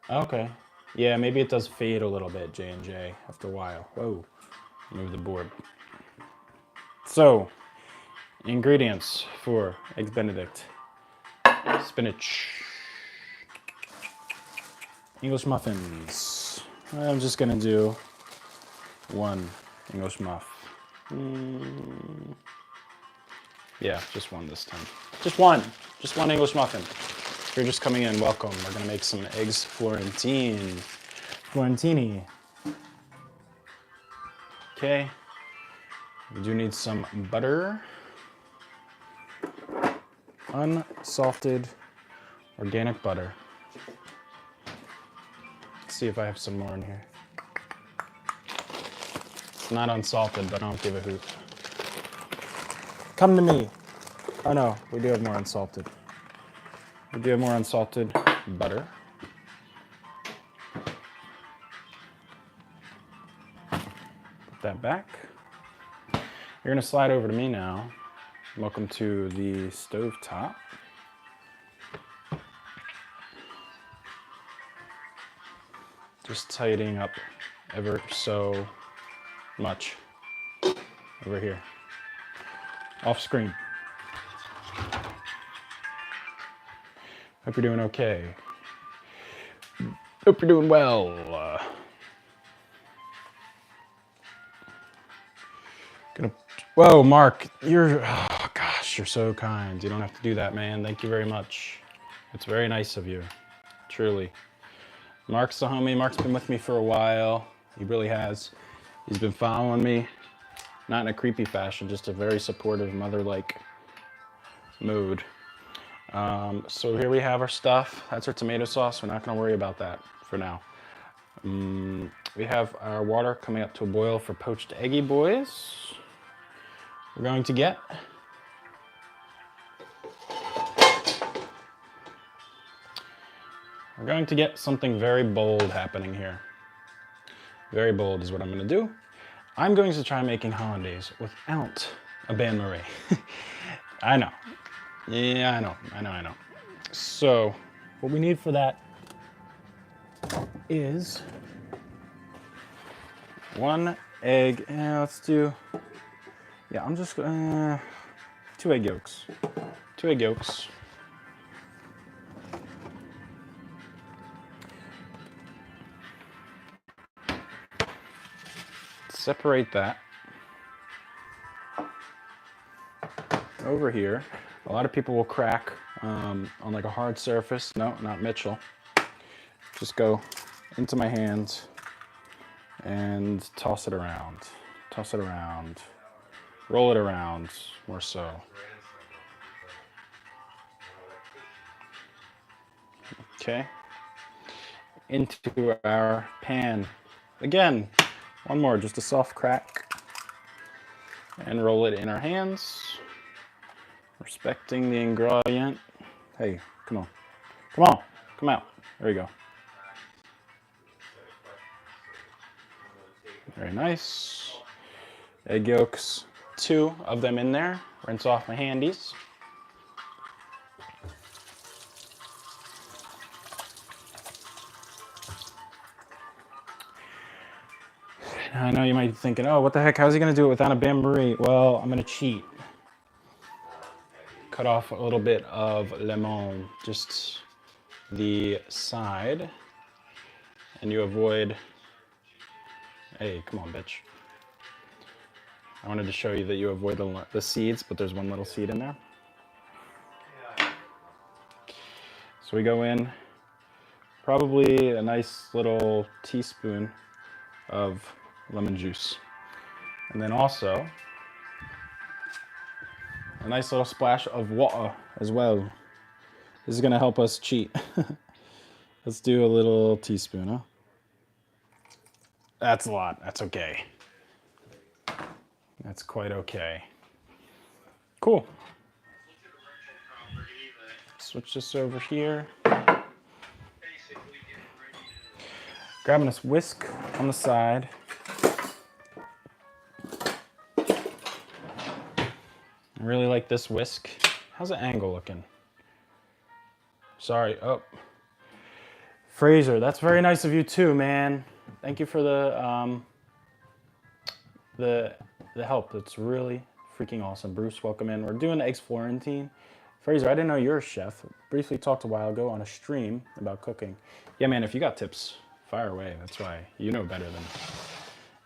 Speaker 1: Okay, yeah, maybe it does fade a little bit, J&J, after a while. Whoa, move the board. So, ingredients for Eggs Benedict. Spinach. English muffins. I'm just gonna do one English muff. Yeah, just one this time. Just one English muffin. If you're just coming in, welcome. We're gonna make some eggs Florentini. Okay, we do need some butter. Unsalted organic butter. Let's see if I have some more in here. It's not unsalted, but I don't give a hoot. Come to me. Oh no, we do have more unsalted. We do have more unsalted butter. Put that back. You're gonna slide over to me now. Welcome to the stove top. Just tidying up ever so much over here. Off screen. Hope you're doing okay. Hope you're doing well. Whoa, Mark, oh gosh, you're so kind. You don't have to do that, man. Thank you very much. It's very nice of you, truly. Mark's the homie. Mark's been with me for a while. He really has. He's been following me, not in a creepy fashion, just a very supportive, mother-like mood. So here we have our stuff. That's our tomato sauce. We're not going to worry about that for now. We have our water coming up to a boil for poached eggy boys. We're going to get something very bold happening here. Very bold is what I'm going to do. I'm going to try making hollandaise without a bain-marie. I know. Yeah, I know. So, what we need for that is 1 egg. Let's do, yeah, I'm just, 2 egg yolks. 2 egg yolks. Separate that over here. A lot of people will crack on like a hard surface. No, not Mitchell. Just go into my hands and toss it around. Toss it around. Roll it around, more so. Okay. Into our pan. Again, one more, just a soft crack. And roll it in our hands. Respecting the ingredient. Hey, come on. Come on. Come out. There you go. Very nice. Egg yolks, 2 of them in there. Rinse off my handies. I know you might be thinking, oh, what the heck? How's he going to do it without a bain-marie? Well, I'm going to cheat. Cut off a little bit of lemon, just the side, and you avoid, hey, come on, bitch. I wanted to show you that you avoid the seeds, but there's one little seed in there. So we go in, probably a nice little teaspoon of lemon juice. And then also, a nice little splash of water as well. This is gonna help us cheat. Let's do a little teaspoon, huh? That's a lot. That's okay. That's quite okay. Cool. Switch this over here. Grabbing this whisk on the side. I really like this whisk. How's the angle looking? Sorry. Oh. Fraser, that's very nice of you too, man. Thank you for the help. It's really freaking awesome. Bruce, welcome in. We're doing the eggs Florentine. Fraser, I didn't know you're a chef. Briefly talked a while ago on a stream about cooking. Yeah, man, if you got tips, fire away. That's why you know better than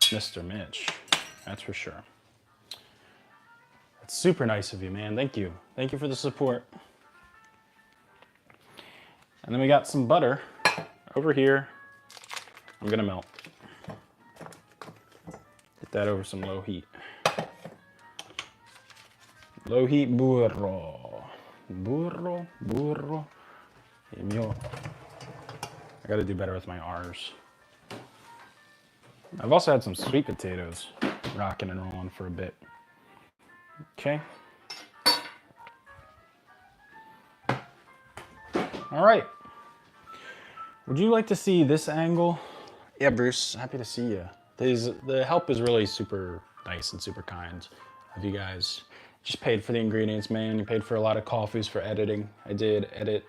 Speaker 1: Mr. Mitch. That's for sure. It's super nice of you, man. Thank you. Thank you for the support. And then we got some butter over here. I'm gonna melt. Get that over some low heat. Low heat burro. Burro. I gotta do better with my R's. I've also had some sweet potatoes rocking and rolling for a bit. Okay. All right. Would you like to see this angle? Yeah, Bruce, happy to see you. The help is really super nice and super kind of you guys. Just paid for the ingredients, man. You paid for a lot of coffees for editing. I did edit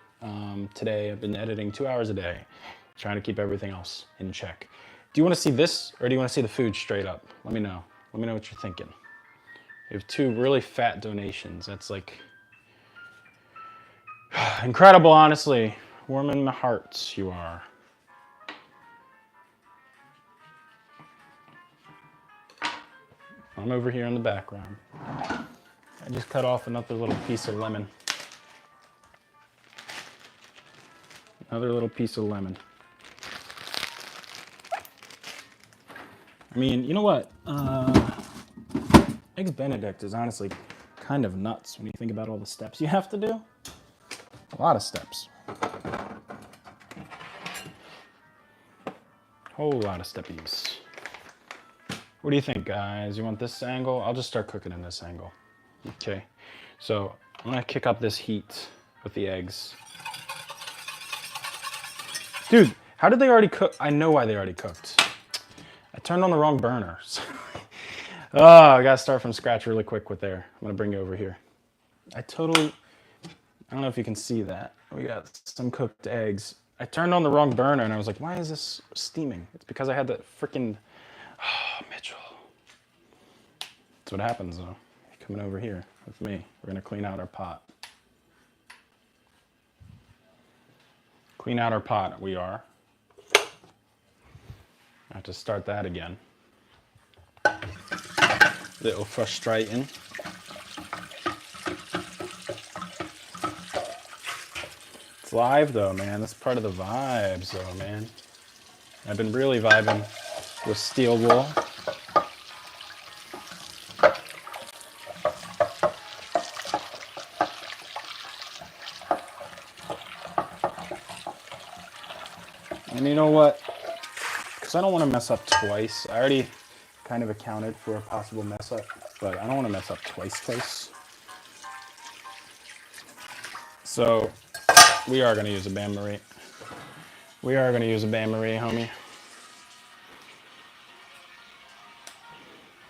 Speaker 1: today. I've been editing 2 hours a day, trying to keep everything else in check. Do you want to see this or do you want to see the food straight up? Let me know. Let me know what you're thinking. We have 2 really fat donations. That's like incredible, honestly. Warming my hearts, you are. I'm over here in the background. I just cut off another little piece of lemon. Another little piece of lemon. I mean, you know what? Eggs Benedict is honestly kind of nuts when you think about all the steps you have to do. A lot of steps. Whole lot of steppies. What do you think, guys? You want this angle? I'll just start cooking in this angle. Okay. So I'm gonna kick up this heat with the eggs. Dude, how did they already cook? I know why they already cooked. I turned on the wrong burner. Oh, I gotta start from scratch really quick with there. I'm gonna bring you over here. I don't know if you can see that. We got some cooked eggs. I turned on the wrong burner and I was like, why is this steaming? It's because I had that freaking, Mitchell. That's what happens though. You're coming over here with me. We're gonna clean out our pot. Clean out our pot, we are. I have to start that again. Little frustrating. It's live though, man. That's part of the vibes though, man. I've been really vibing with steel wool. And you know what? Because I don't want to mess up twice. I already kind of accounted for a possible mess up, but I don't want to mess up twice. So we are going to use a bain-marie. We are going to use a bain-marie, homie.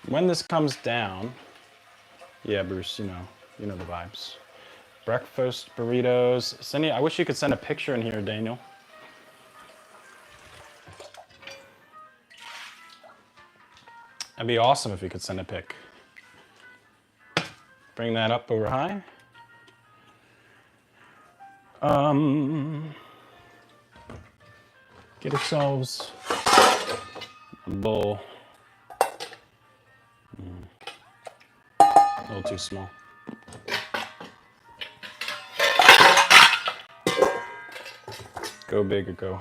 Speaker 1: When this comes down, yeah, Bruce, you know the vibes. Breakfast burritos. I wish you could send a picture in here, Daniel. That'd be awesome if you could send a pic. Bring that up over high. Get ourselves a bowl. A little too small. Go big or go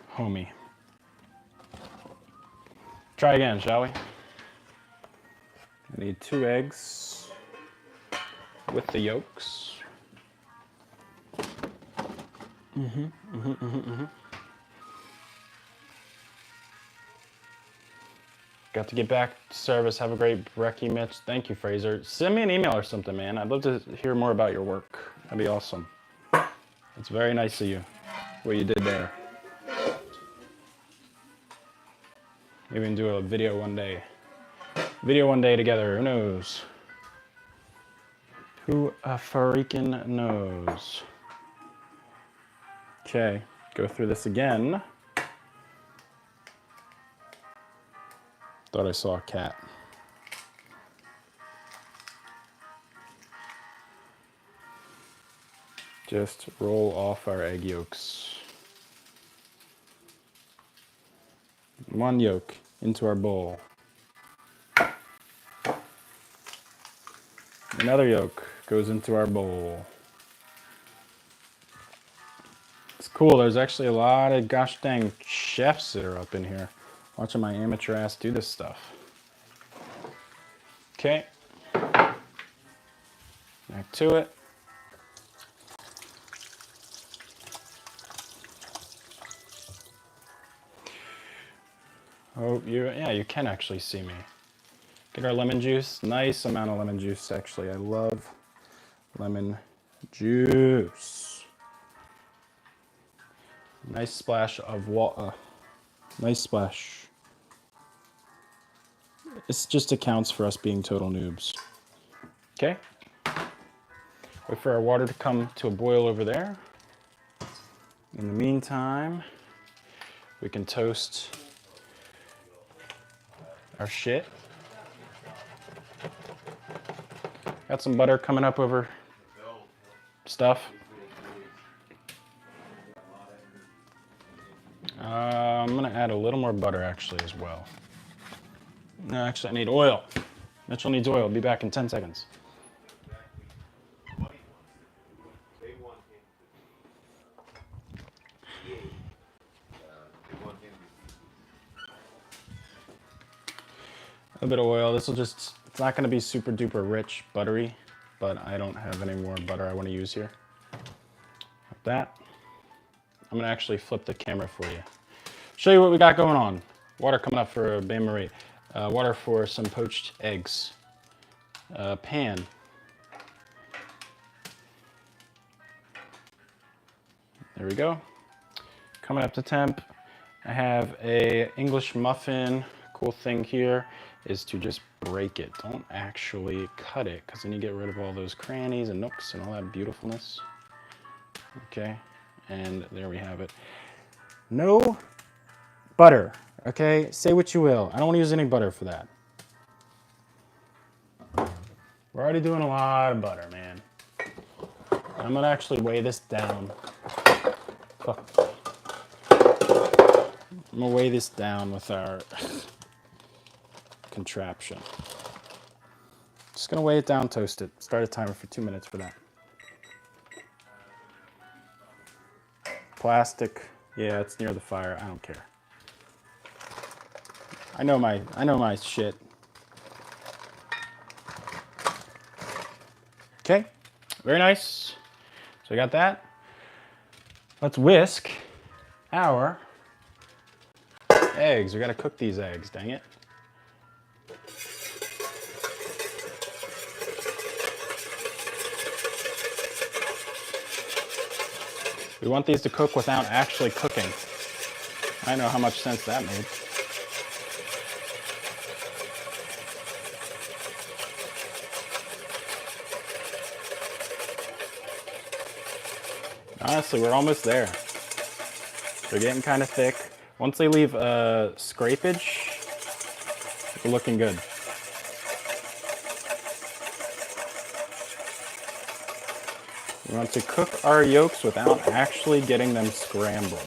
Speaker 1: homey. Try again, shall we? I need 2 eggs with the yolks. Got to get back to service. Have a great brekkie, Mitch. Thank you, Fraser. Send me an email or something, man. I'd love to hear more about your work. That'd be awesome. It's very nice of you, what you did there. Maybe we can do a video one day. Video one day together, who knows? Who freaking knows? Okay, go through this again. Thought I saw a cat. Just roll off our egg yolks. One yolk into our bowl. Another yolk goes into our bowl. It's cool, there's actually a lot of gosh dang chefs that are up in here watching my amateur ass do this stuff. Okay. Back to it. Oh, yeah, you can actually see me. Get our lemon juice. Nice amount of lemon juice, actually. I love lemon juice. Nice splash of water. Nice splash. This just accounts for us being total noobs. Okay. Wait for our water to come to a boil over there. In the meantime, we can toast our shit. Got some butter coming up over stuff. I'm gonna add a little more butter actually as well. No, actually I need oil. Mitchell needs oil. I'll be back in 10 seconds. A bit of oil. This will just, it's not gonna be super duper rich, buttery, but I don't have any more butter I wanna use here. Like that. I'm gonna actually flip the camera for you. Show you what we got going on. Water coming up for bain marie. Water for some poached eggs. Pan. There we go. Coming up to temp. I have a English muffin. Cool thing here is to just break it. Don't actually cut it, because then you get rid of all those crannies and nooks and all that beautifulness. Okay, and there we have it. No butter, okay? Say what you will. I don't want to use any butter for that. We're already doing a lot of butter, man. I'm gonna actually weigh this down. I'm gonna weigh this down with our contraption. Just gonna weigh it down, toast it. Start a timer for 2 minutes for that. Plastic, yeah, it's near the fire. I don't care. I know my shit. Okay, very nice. So we got that. Let's whisk our eggs. We gotta cook these eggs, dang it. We want these to cook without actually cooking. I know how much sense that made. Honestly, we're almost there. They're getting kind of thick. Once they leave scrapage, we're looking good. We want to cook our yolks without actually getting them scrambled.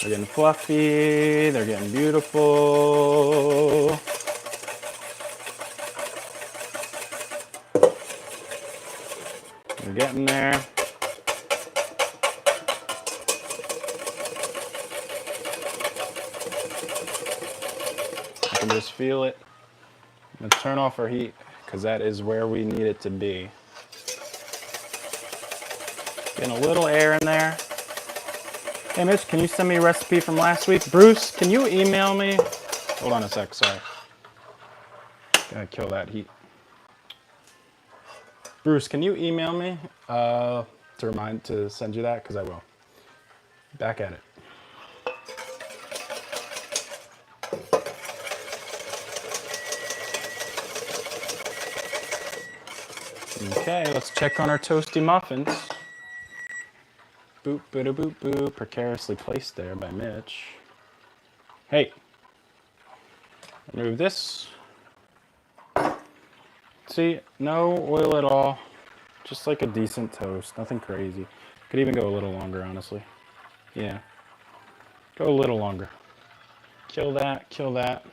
Speaker 1: They're getting fluffy, they're getting beautiful. They're getting there. I can just feel it. I'm gonna turn off our heat. because that is where we need it to be. Getting a little air in there. Hey Mitch, can you send me a recipe from last week? Bruce, can you email me? Hold on a sec, sorry. Gotta kill that heat. Bruce, can you email me to send you that? Because I will. Back at it. Okay, let's check on our toasty muffins. Boop, boop, boop, boop. Precariously placed there by Mitch. Hey, remove this. See, no oil at all. Just like a decent toast, nothing crazy. Could even go a little longer, honestly. Yeah, go a little longer. Kill that, kill that.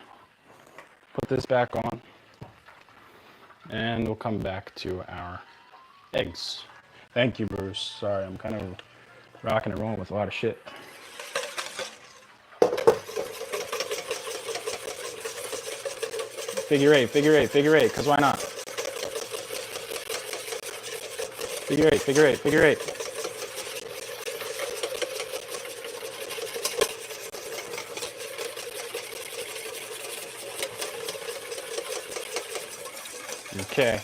Speaker 1: Put this back on. And we'll come back to our eggs. Thank you, Bruce. Sorry, I'm kind of rocking and rolling with a lot of shit. Figure eight, because why not? Figure eight. Okay.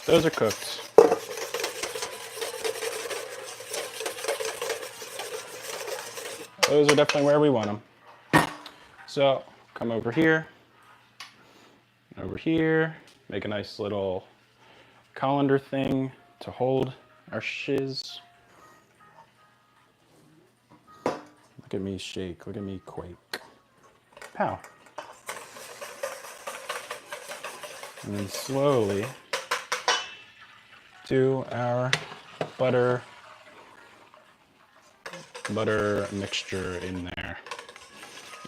Speaker 1: Those are cooked. Those are definitely where we want them. So, come over here, make a nice little colander thing to hold our shiz. Look at me shake, look at me quake. Pow. And then slowly do our butter mixture in there.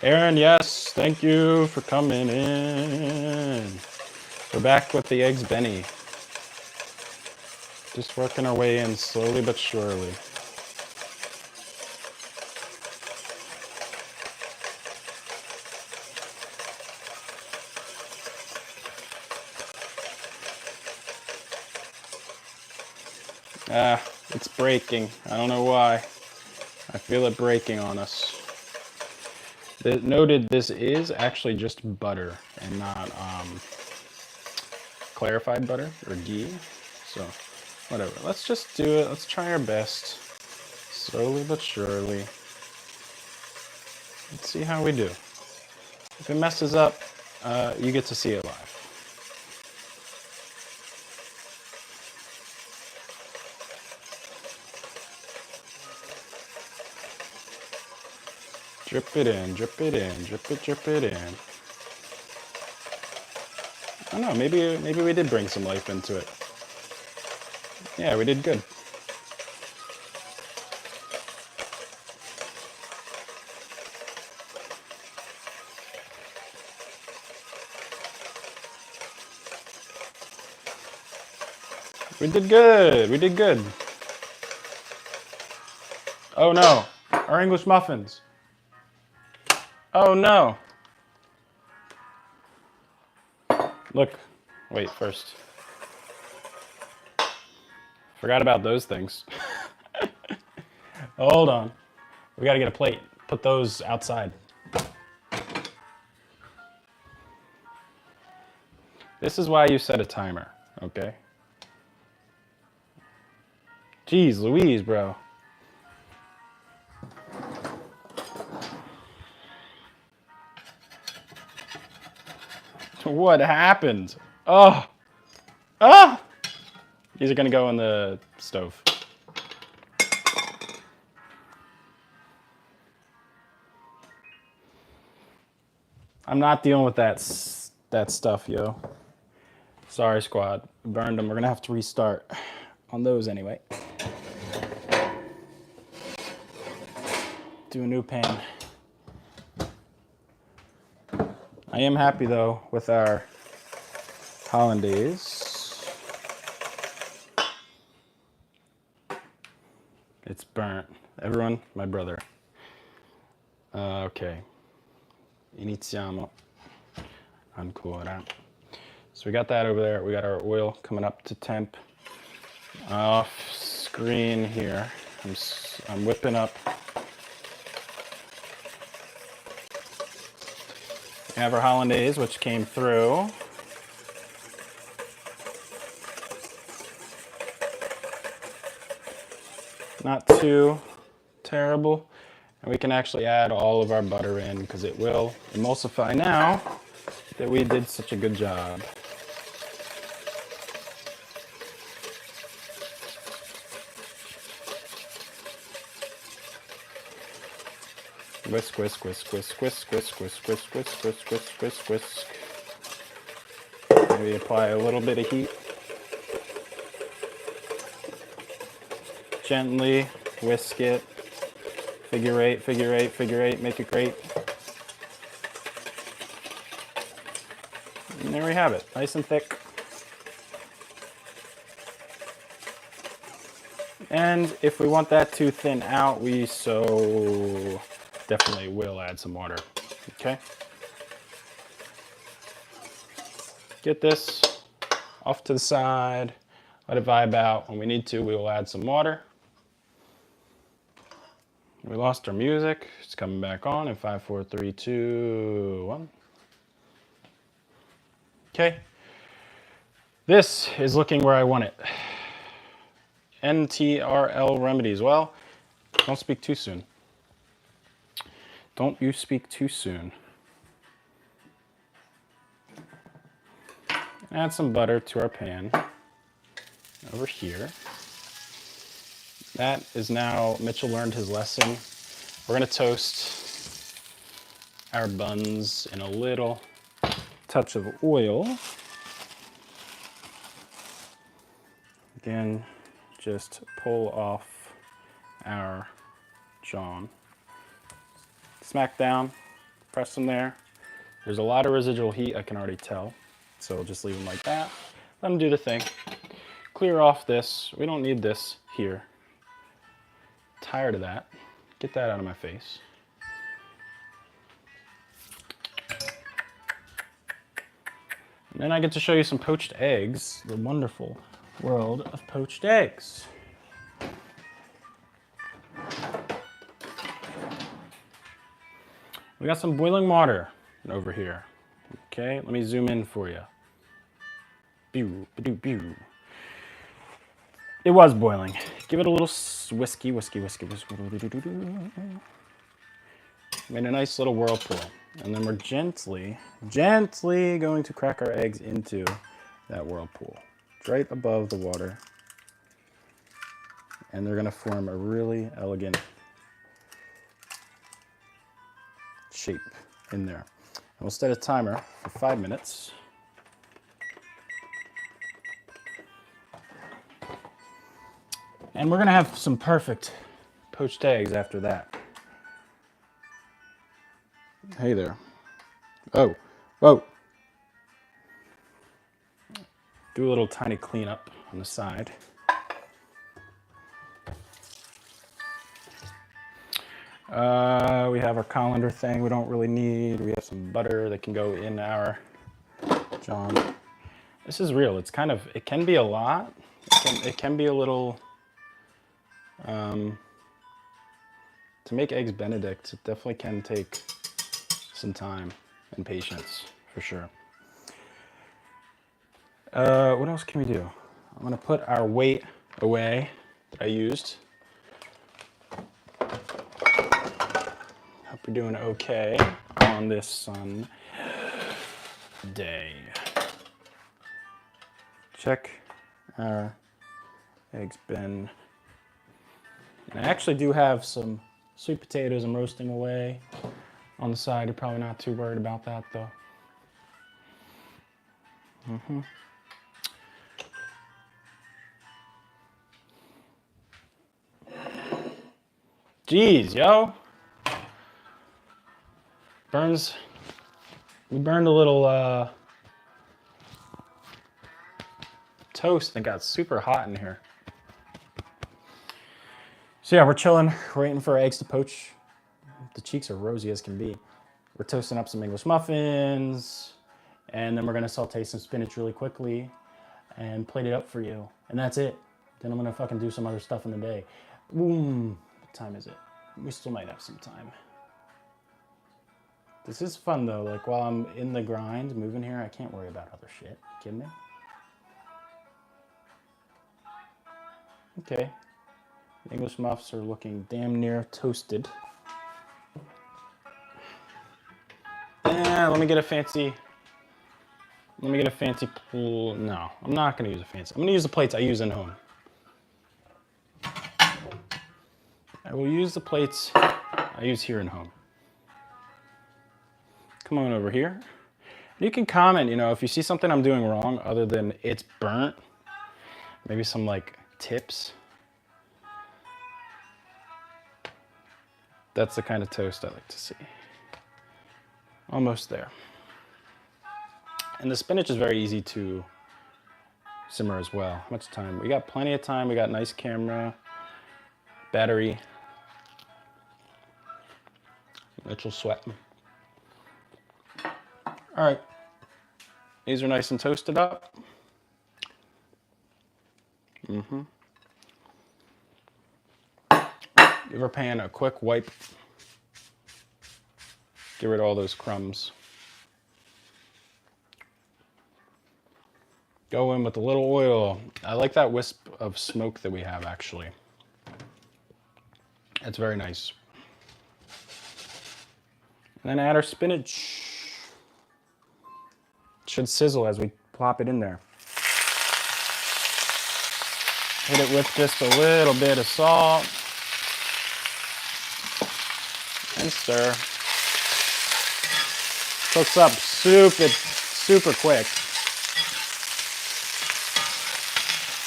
Speaker 1: Aaron, yes, thank you for coming in. We're back with the Eggs Benny. Just working our way in slowly but surely. It's breaking. I don't know why. I feel it breaking on us. Noted, this is actually just butter and not clarified butter or ghee. So, whatever. Let's just do it. Let's try our best. Slowly but surely. Let's see how we do. If it messes up, you get to see it live. Drip it in, drip it in, drip it in. I don't know, maybe we did bring some life into it. Yeah, we did good. We did good, we did good. Oh no, our English muffins. Oh no. Look, wait, first. Forgot about those things. Hold on. We gotta get a plate. Put those outside. This is why you set a timer, okay? Jeez Louise, bro. What happened? Oh! Ah! These are gonna go in the stove. I'm not dealing with that stuff, yo. Sorry, squad. Burned them. We're gonna have to restart on those anyway. Do a new pan. I am happy though with our hollandaise. It's burnt. Everyone, my brother. Ok. Iniziamo ancora. So we got that over there. We got our oil coming up to temp. Off screen here. I'm whipping up. We have our hollandaise, which came through. Not too terrible. And we can actually add all of our butter in because it will emulsify now that we did such a good job. Whisk, whisk, whisk, whisk, whisk, whisk, whisk, whisk, whisk, whisk, whisk, whisk, whisk. Maybe apply a little bit of heat. Gently whisk it. Figure eight, figure eight, figure eight, make it great. And there we have it, nice and thick. And if we want that to thin out, we so definitely will add some water, okay? Get this off to the side, let it vibe out. When we need to, we will add some water. We lost our music, it's coming back on in 5, 4, 3, 2, 1. Okay, this is looking where I want it. NTRL remedies. Well, don't speak too soon. Don't you speak too soon. Add some butter to our pan over here. That is now, Mitchell learned his lesson. We're gonna toast our buns in a little touch of oil. Again, just pull off our John. Smack down, press them there. There's a lot of residual heat, I can already tell. So just leave them like that. Let them do the thing. Clear off this. We don't need this here. Tired of that. Get that out of my face. And then I get to show you some poached eggs. The wonderful world of poached eggs. We got some boiling water over here. Okay, let me zoom in for you. Pew, pew, pew. It was boiling. Give it a little whiskey, whiskey, whiskey, whiskey. Made a nice little whirlpool. And then we're gently going to crack our eggs into that whirlpool. It's right above the water. And they're gonna form a really elegant shape in there. And we'll set a timer for 5 minutes. And we're gonna have some perfect poached eggs after that. Hey there. Oh, whoa. Do a little tiny cleanup on the side. We have our colander thing we don't really need. We have some butter that can go in our John. This is real. It's kind of, it can be a lot. It can be a little, to make eggs Benedict, it definitely can take some time and patience, for sure. What else can we do? I'm gonna put our weight away that I used. Hope you're doing okay on this Sunday. Check our eggs bin. And I actually do have some sweet potatoes I'm roasting away on the side. You're probably not too worried about that though. Jeez, yo. We burned a little toast and it got super hot in here. So yeah, we're chilling, we're waiting for our eggs to poach. The cheeks are rosy as can be. We're toasting up some English muffins, and then we're gonna saute some spinach really quickly and plate it up for you. And that's it. Then I'm gonna fucking do some other stuff in the day. Boom. What time is it? We still might have some time. This is fun though, like while I'm in the grind, moving here, I can't worry about other shit. You kidding me? Okay. The English muffs are looking damn near toasted. Yeah, let me get a fancy pool. No, I'm not gonna use a fancy. I'm gonna use the plates I use in home. I will use the plates I use here in home. Come on over here. You can comment, you know, if you see something I'm doing wrong other than it's burnt, maybe some like tips. That's the kind of toast I like to see. Almost there. And the spinach is very easy to simmer as well. How much time? We got plenty of time. We got nice camera, battery. Mitch will sweat. All right. These are nice and toasted up. Give our pan a quick wipe. Get rid of all those crumbs. Go in with a little oil. I like that wisp of smoke that we have actually. It's very nice. And then add our spinach. It should sizzle as we plop it in there. Hit it with just a little bit of salt. And stir. Cooks up super quick.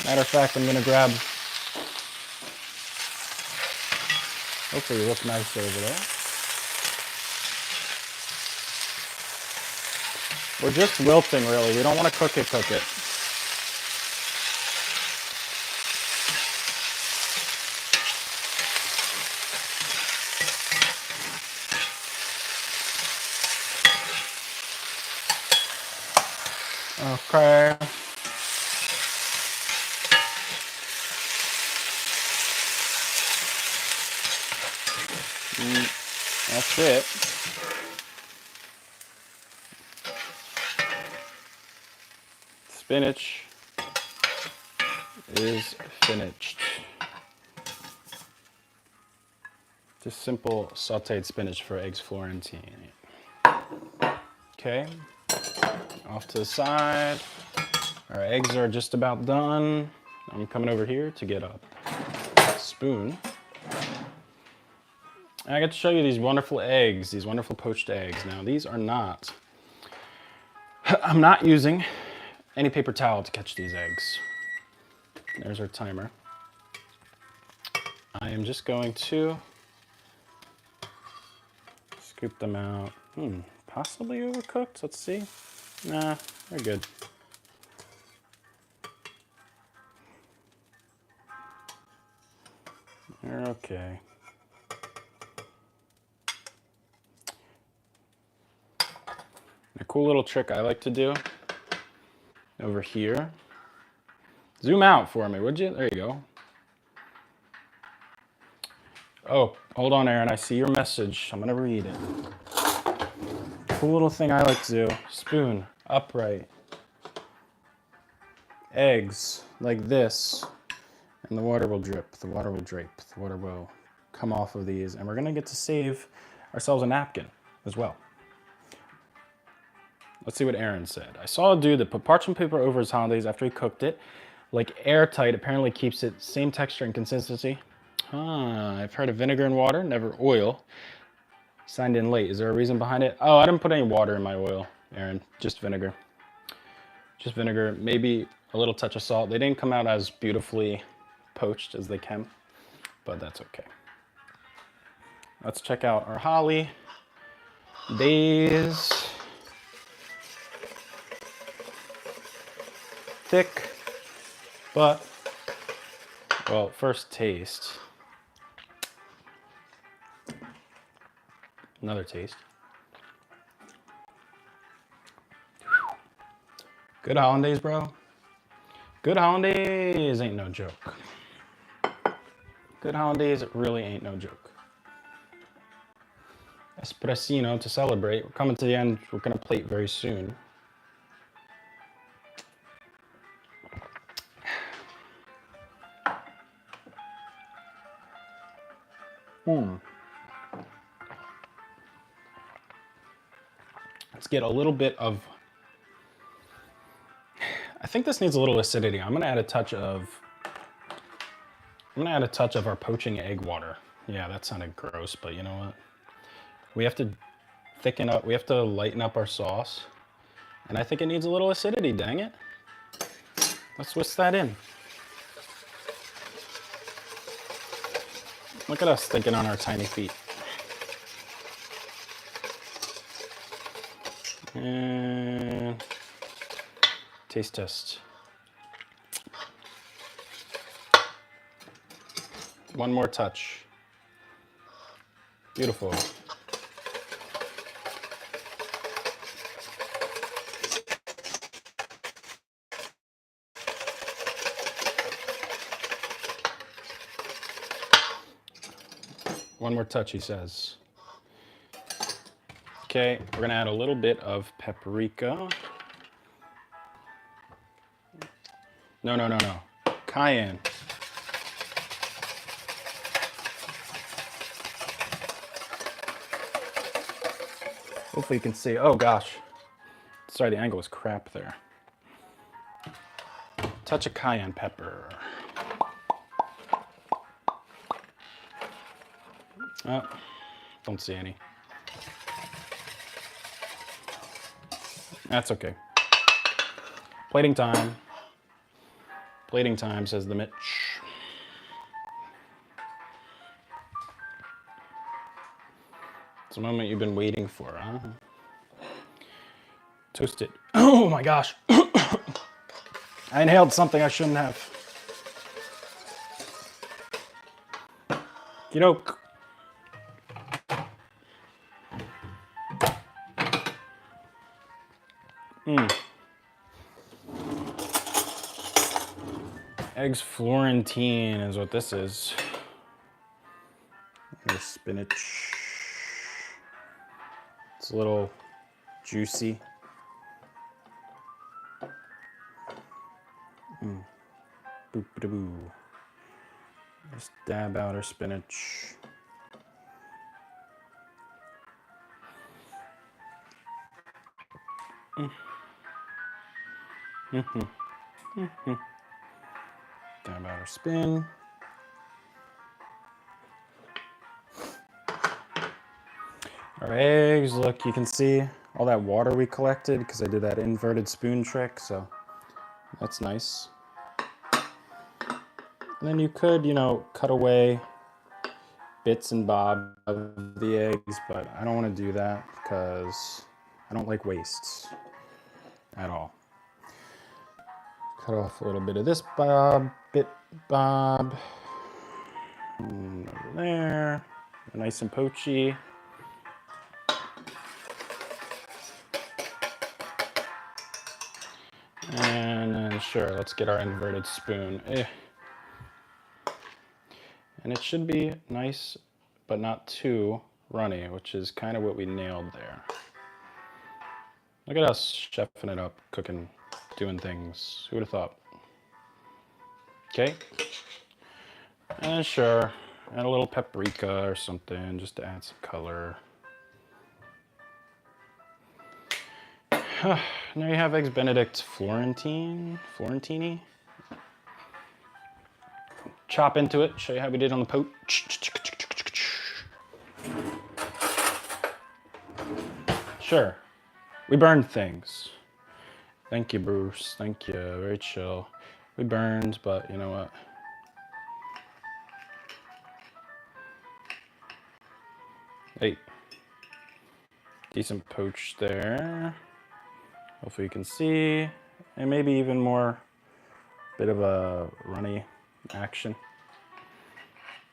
Speaker 1: Matter of fact, I'm gonna grab, hopefully you look nice over there. We're just wilting really, we don't wanna cook it. Okay. That's it. Spinach is finished. Just simple sauteed spinach for eggs Florentine. Okay, off to the side. Our eggs are just about done. I'm coming over here to get a spoon. And I get to show you these wonderful eggs, these wonderful poached eggs. Now these are not, I'm not using any paper towel to catch these eggs. There's our timer. I am just going to scoop them out. Possibly overcooked, let's see. Nah, they're good. They're okay. A cool little trick I like to do over here. Zoom out for me, would you? There you go. Oh, hold on, Aaron. I see your message. I'm gonna read it. Cool little thing I like to do. Spoon, upright. Eggs, like this. And the water will drip, the water will drape, the water will come off of these. And we're gonna get to save ourselves a napkin as well. Let's see what Aaron said. I saw a dude that put parchment paper over his hollandaise after he cooked it. Like airtight, apparently keeps it same texture and consistency. I've heard of vinegar and water, never oil. Signed in late. Is there a reason behind it? Oh, I didn't put any water in my oil, Aaron. Just vinegar. Just vinegar, maybe a little touch of salt. They didn't come out as beautifully poached as they can, but that's okay. Let's check out our holly days. Thick, but, well, first taste. Another taste. Good hollandaise, bro. Good hollandaise ain't no joke. Good hollandaise really ain't no joke. Espressino to celebrate. We're coming to the end. We're gonna plate very soon. Let's get a little bit of, I think this needs a little acidity. I'm gonna add a touch of our poaching egg water. Yeah, that sounded gross, but you know what? We have to thicken up, we have to lighten up our sauce. And I think it needs a little acidity, dang it. Let's whisk that in. Look at us thinking on our tiny feet. And taste test. One more touch. Beautiful. One more touch, he says. Okay, we're gonna add a little bit of paprika. No. Cayenne. Hopefully you can see. Oh gosh. Sorry, the angle was crap there. Touch of cayenne pepper. Oh, don't see any. That's okay. Plating time. Plating time, says the Mitch. It's a moment you've been waiting for, huh? Toast it. Oh my gosh. I inhaled something I shouldn't have. You know, eggs Florentine is what this is. The spinach. It's a little juicy. Boop-a-doo. Just dab out our spinach. Dab out our spin. Our eggs, look, you can see all that water we collected because I did that inverted spoon trick, so that's nice. And then you could, you know, cut away bits and bobs of the eggs, but I don't want to do that because I don't like wastes at all. Cut off a little bit of this bob, bob. And over there, nice and poachy. And then sure, let's get our inverted spoon. And it should be nice, but not too runny, which is kind of what we nailed there. Look at us chefing it up, cooking, doing things. Who would have thought? Okay. And sure, add a little paprika or something just to add some color. Now you have Eggs Benedict Florentine. Chop into it, show you how we did on the poach. Sure, we burned things. Thank you, Bruce, thank you, very chill. We burned, but you know what? Hey, decent poach there. Hopefully you can see, and maybe even more, bit of a runny action.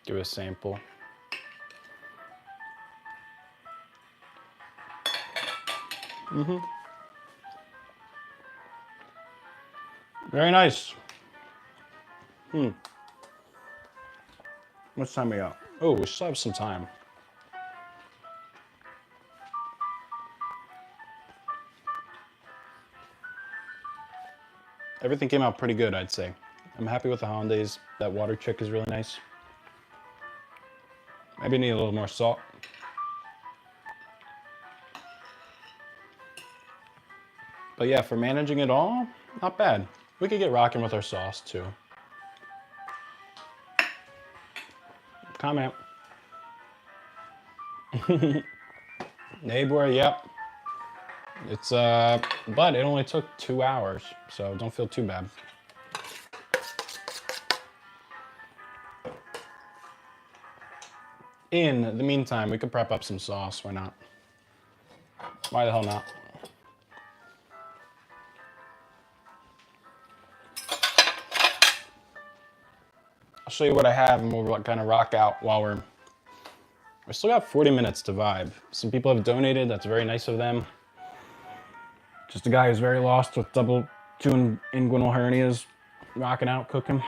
Speaker 1: Do a sample. Very nice. What's time we got? Oh, we still have some time. Everything came out pretty good, I'd say. I'm happy with the hollandaise. That water chick is really nice. Maybe need a little more salt. But yeah, for managing it all, not bad. We could get rocking with our sauce too. Comment. Neighbor, yep. It's but it only took 2 hours, so don't feel too bad. In the meantime, we could prep up some sauce. Why not? Why the hell not? I'll show you what I have and we'll kind of rock out while we still got 40 minutes to vibe. Some people have donated. That's very nice of them. Just a guy who's very lost with double two inguinal hernias, rocking out, cooking.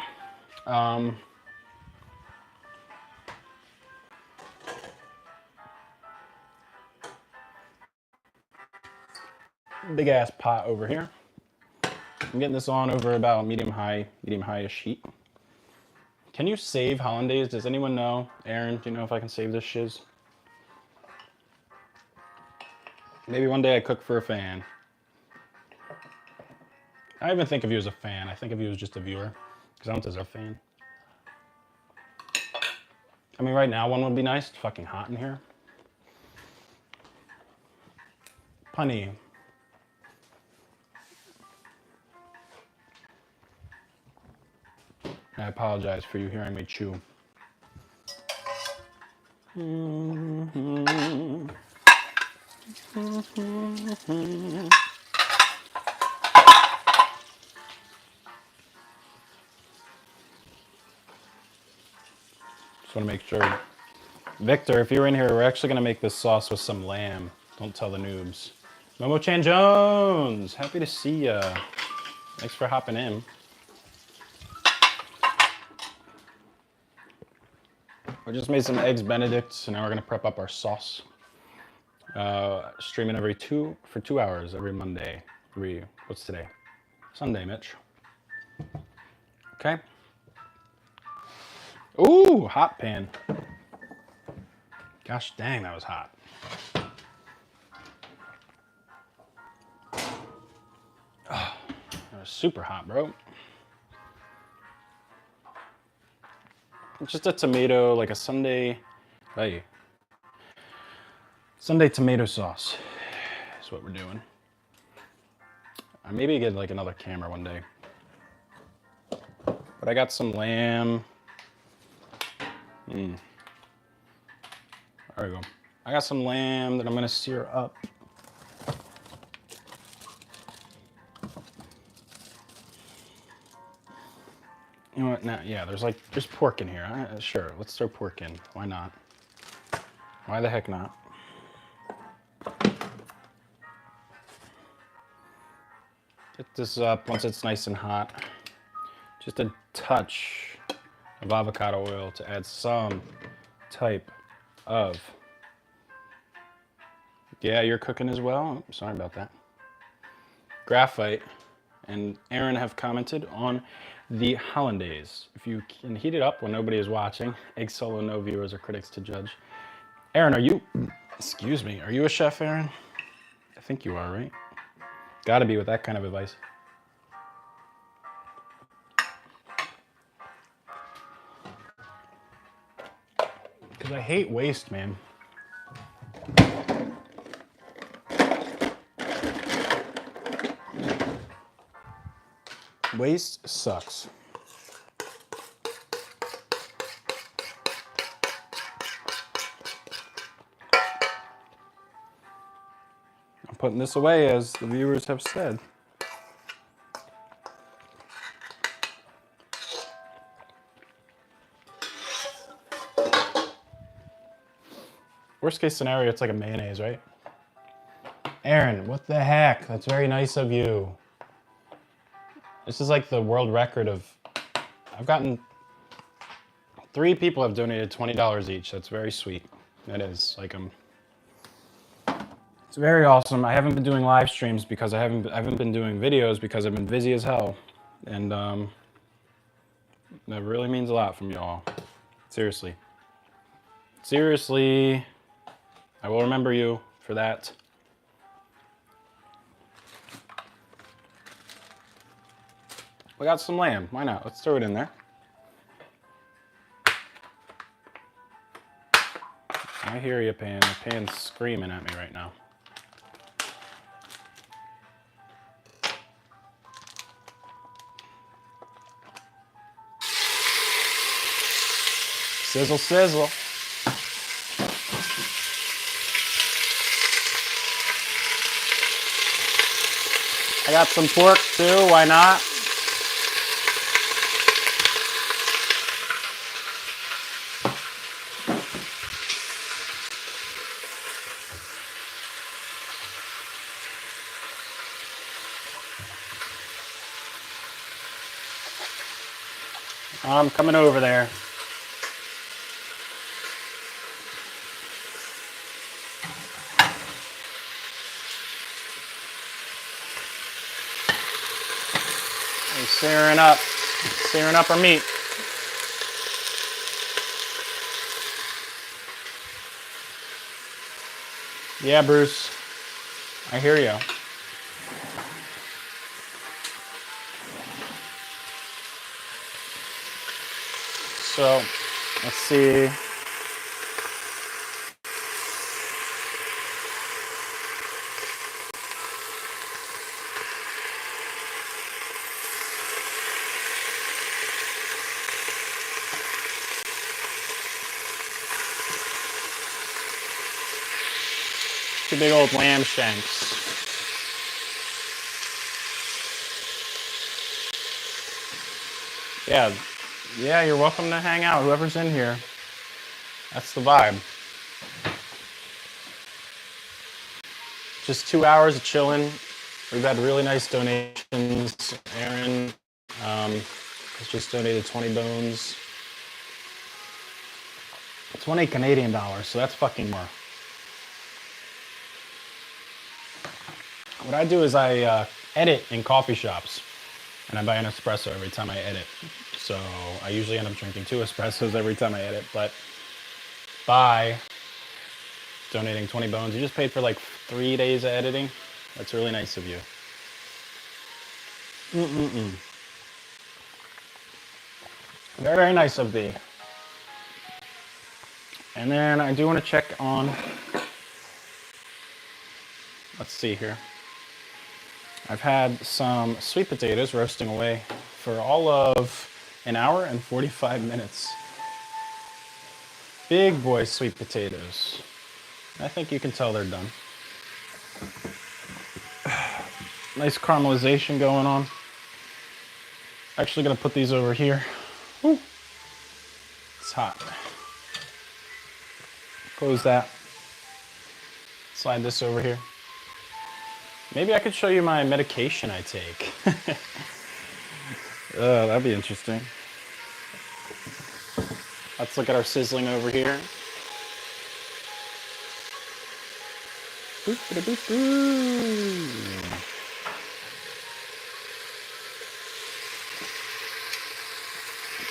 Speaker 1: Big ass pot over here. I'm getting this on over about medium-high-ish heat. Can you save hollandaise? Does anyone know? Aaron, do you know if I can save this shiz? Maybe one day I cook for a fan. I don't even think of you as a fan. I think of you as just a viewer, because I don't deserve a fan. I mean, right now one would be nice. It's fucking hot in here. Punny. I apologize for you hearing me chew. Just want to make sure. Victor, if you're in here, we're actually going to make this sauce with some lamb. Don't tell the noobs. Momo Chan Jones, happy to see ya. Thanks for hopping in. We just made some eggs Benedict, so now we're gonna prep up our sauce. Streaming for 2 hours every Monday. What's today? Sunday, Mitch. Okay. Ooh, hot pan. Gosh dang, that was hot. Oh, that was super hot, bro. Just a tomato, like a Sunday tomato sauce is what we're doing. Maybe get like another camera one day. But I got some lamb. There we go. I got some lamb that I'm gonna sear up. You know what? Now, yeah, there's pork in here. Sure, let's throw pork in. Why not? Why the heck not? Get this up once it's nice and hot. Just a touch of avocado oil to add some type of. Yeah, you're cooking as well. Oh, sorry about that. Graphite and Aaron have commented on the hollandaise. If you can heat it up when nobody is watching, egg solo, no viewers or critics to judge. Aaron, are you a chef, Aaron? I think you are, right? Gotta be with that kind of advice. Because I hate waste, man. Waste sucks. I'm putting this away, as the viewers have said. Worst case scenario, it's like a mayonnaise, right? Aaron, what the heck? That's very nice of you. This is like the world record of... I've gotten... 3 people have donated $20 each. That's very sweet. That is. Like, it's very awesome. I haven't been doing live streams because I haven't been doing videos because I've been busy as hell. And that really means a lot from y'all. Seriously. Seriously. I will remember you for that. We got some lamb. Why not? Let's throw it in there. I hear you, Pan. The Pan's screaming at me right now. Sizzle, sizzle. I got some pork too, why not? I'm coming over there. I'm searing up our meat. Yeah, Bruce, I hear you. So, let's see. Two big old lamb shanks. Yeah, you're welcome to hang out, whoever's in here. That's the vibe. Just 2 hours of chilling. We've had really nice donations. Aaron has just donated 20 bones. 20 Canadian dollars, so that's fucking more. What I do is I edit in coffee shops, and I buy an espresso every time I edit. So I usually end up drinking 2 espressos every time I edit, but by donating 20 bones, you just paid for like 3 days of editing. That's really nice of you. Very, very nice of thee. And then I do want to check on, let's see here. I've had some sweet potatoes roasting away for all of an hour and 45 minutes. Big boy sweet potatoes. I think you can tell they're done. Nice caramelization going on. Actually gonna put these over here. Woo. It's hot. Close that. Slide this over here. Maybe I could show you my medication I take. That'd be interesting. Let's look at our sizzling over here.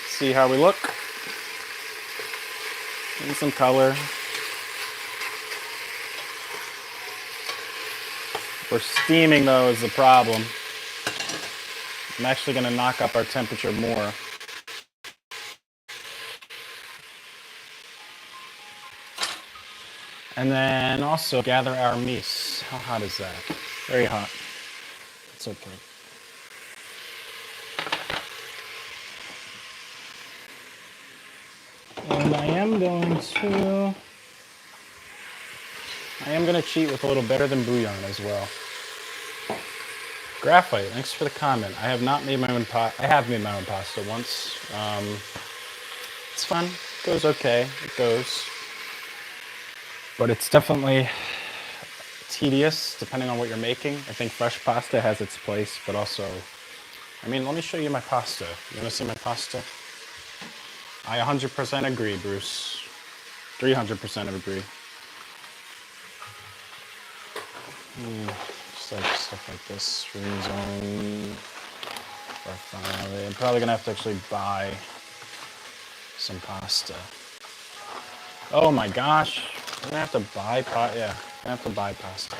Speaker 1: See how we look. Getting some color. We're steaming though is the problem. I'm actually going to knock up our temperature more. And then also gather our meat. How hot is that? Very hot. It's okay. And I am going to cheat with a little better than bouillon as well. Graphite, thanks for the comment. I have not made my own I have made my own pasta once. It's fun. It goes okay. It goes. But it's definitely tedious depending on what you're making. I think fresh pasta has its place, but also, I mean, let me show you my pasta. You want to see my pasta? I 100% agree, Bruce. 300% agree. Just like stuff like this, room zone. I'm probably gonna have to actually buy some pasta. Oh my gosh, I'm gonna have to buy yeah, I'm gonna have to buy pasta.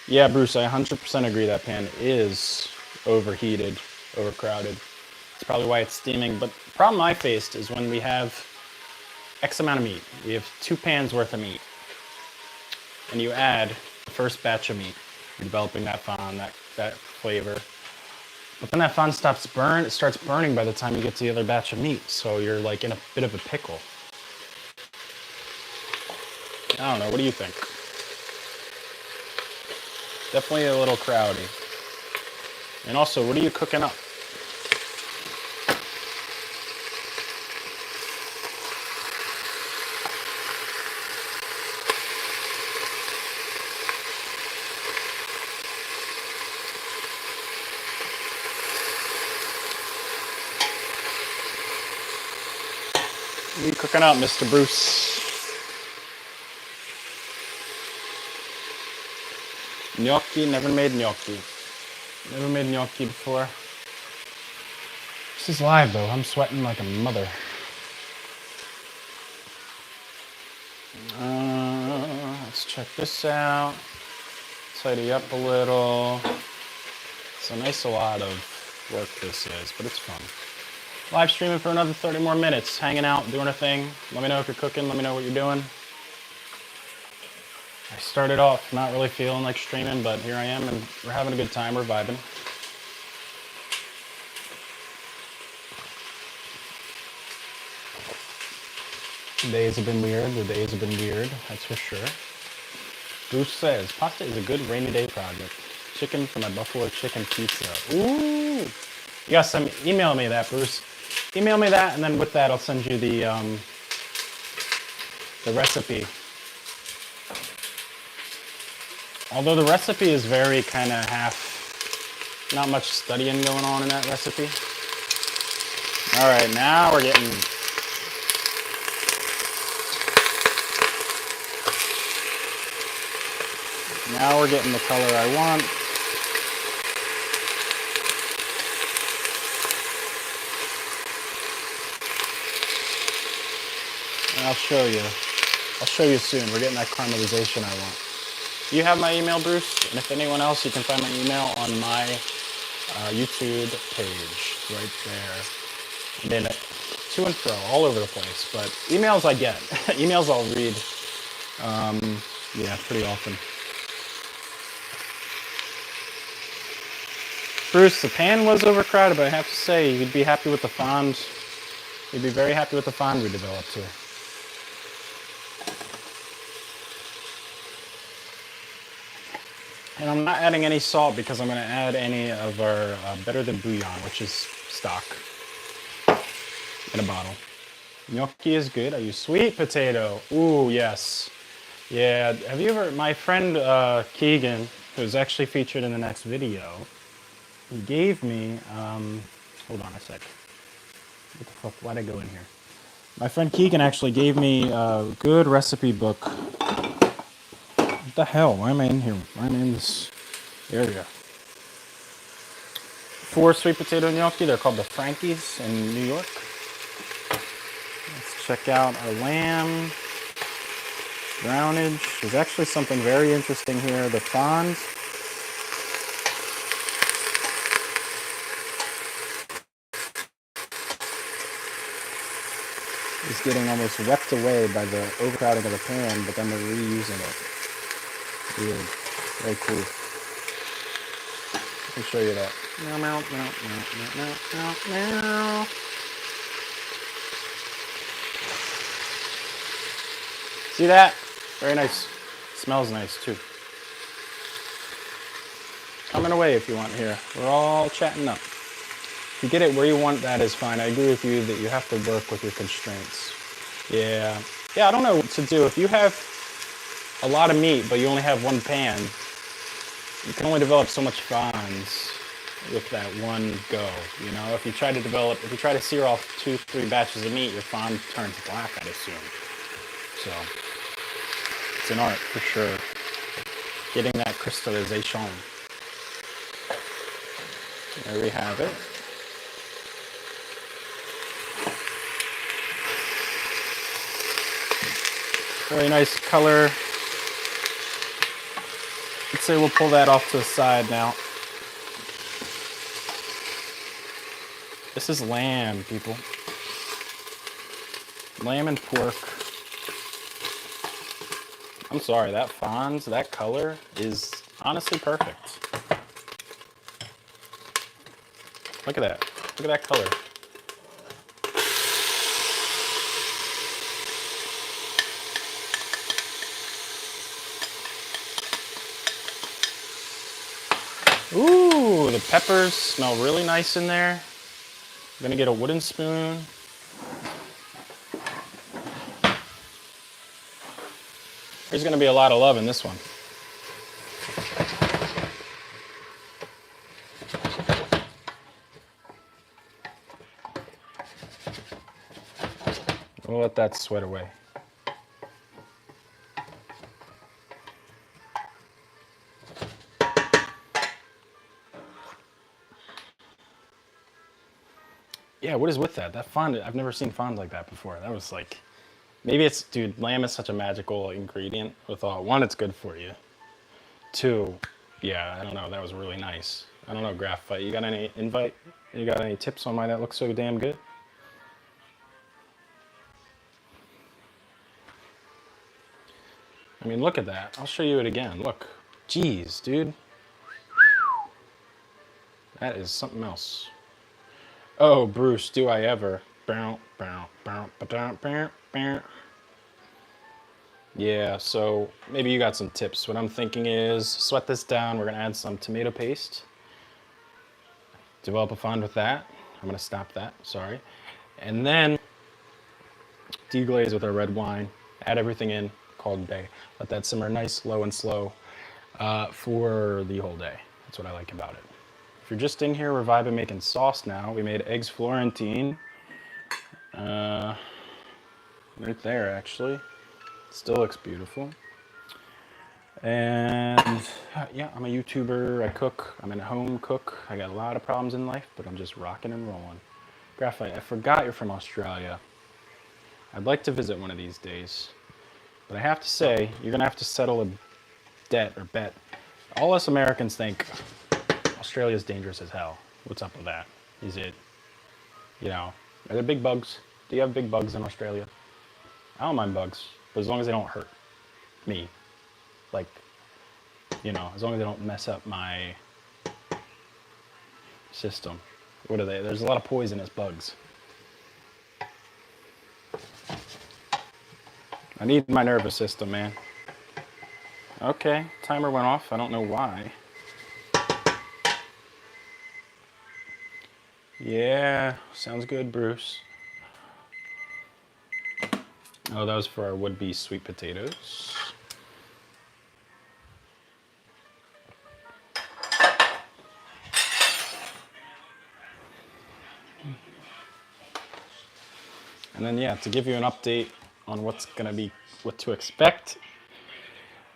Speaker 1: Yeah, Bruce, I 100% agree that pan is overheated, overcrowded. It's probably why it's steaming, but the problem I faced is when we have X amount of meat. We have 2 pans worth of meat. And you add the first batch of meat. You're developing that fond, that flavor. But then that fond starts burning by the time you get to the other batch of meat. So you're like in a bit of a pickle. I don't know, what do you think? Definitely a little crowdy. And also, what are you cooking up? What are you cooking up, Mr. Bruce? Gnocchi, never made gnocchi. Never made gnocchi before. This is live though, I'm sweating like a mother. Let's check this out. Tidy up a little. It's a nice lot of work this is, but it's fun. Live streaming for another 30 more minutes, hanging out, doing a thing. Let me know if you're cooking, let me know what you're doing. I started off not really feeling like streaming, but here I am and we're having a good time, we're vibing. The days have been weird, that's for sure. Bruce says, pasta is a good rainy day project. Chicken for my buffalo chicken pizza. Ooh! Yes, email me that, Bruce. Email me that, and then with that, I'll send you the recipe. Although the recipe is very kind of not much studying going on in that recipe. All right, now we're getting. Now we're getting the color I want. And I'll show you. I'll show you soon. We're getting that caramelization I want. You have my email, Bruce, and if anyone else, you can find my email on my YouTube page right there. And then to and fro, all over the place. But emails I get. Emails I'll read. Yeah, pretty often. Bruce, the pan was overcrowded, but I have to say, you'd be happy with the fond. You'd be very happy with the fond we developed here. And I'm not adding any salt because I'm going to add any of our Better Than Bouillon, which is stock in a bottle. Gnocchi is good. I use sweet potato. Ooh, yes. Yeah, have you ever, my friend Keegan, who's actually featured in the next video, he gave me, hold on a sec. What the fuck, why'd I go in here? My friend Keegan actually gave me a good recipe book. What the hell, why am I in here? Why am I in this area? 4 sweet potato gnocchi, they're called the Frankies in New York. Let's check out our lamb. Brownage. There's actually something very interesting here. The fond. Is getting almost swept away by the overcrowding of the pan, but then they're reusing it. Weird. Very cool. Let me show you that. Meow, meow, meow, meow, meow, meow, meow. See that? Very nice. Smells nice too. Coming away if you want here. We're all chatting up. If you get it where you want, that is fine. I agree with you that you have to work with your constraints. Yeah. Yeah, I don't know what to do. If you have a lot of meat, but you only have one pan, you can only develop so much fonds with that one go. You know, if you try to sear off 2-3 batches of meat, your fond turns black, I'd assume. So it's an art for sure. Getting that crystallization. There we have it. Very nice color. Let's say we'll pull that off to the side now. This is lamb, people. Lamb and pork. I'm sorry, that fonds, that color is honestly perfect. Look at that. Look at that color. Ooh, the peppers smell really nice in there. I'm gonna get a wooden spoon. There's gonna be a lot of love in this one. We'll let that sweat away. Yeah, what is with that? That fond, I've never seen fond like that before. That was like, maybe it's, dude, lamb is such a magical ingredient with all. One, it's good for you. Two, yeah, I don't know, that was really nice. I don't know, Graphite, you got any invite? You got any tips on why that looks so damn good? I mean, look at that. I'll show you it again. Look. Jeez, dude. That is something else. Oh, Bruce, do I ever. Yeah, so maybe you got some tips. What I'm thinking is sweat this down. We're going to add some tomato paste. Develop a fond with that. I'm going to stop that. Sorry. And then deglaze with our red wine. Add everything in. Call it a day. Let that simmer nice, low and slow for the whole day. That's what I like about it. If you're just in here, we're vibing making sauce now. We made eggs Florentine. Right there, actually. Still looks beautiful. And yeah, I'm a YouTuber. I cook. I'm a home cook. I got a lot of problems in life, but I'm just rocking and rolling. Graphite, I forgot you're from Australia. I'd like to visit one of these days. But I have to say, you're going to have to settle a debt or bet. All us Americans think Australia's dangerous as hell. What's up with that? Is it, you know, are there big bugs? Do you have big bugs in Australia? I don't mind bugs, but as long as they don't hurt me. Like, you know, as long as they don't mess up my system. What are they? There's a lot of poisonous bugs. I need my nervous system, man. Okay, timer went off. I don't know why. Yeah, sounds good, Bruce. Oh, that was for our would-be sweet potatoes. And then, yeah, to give you an update on what to expect,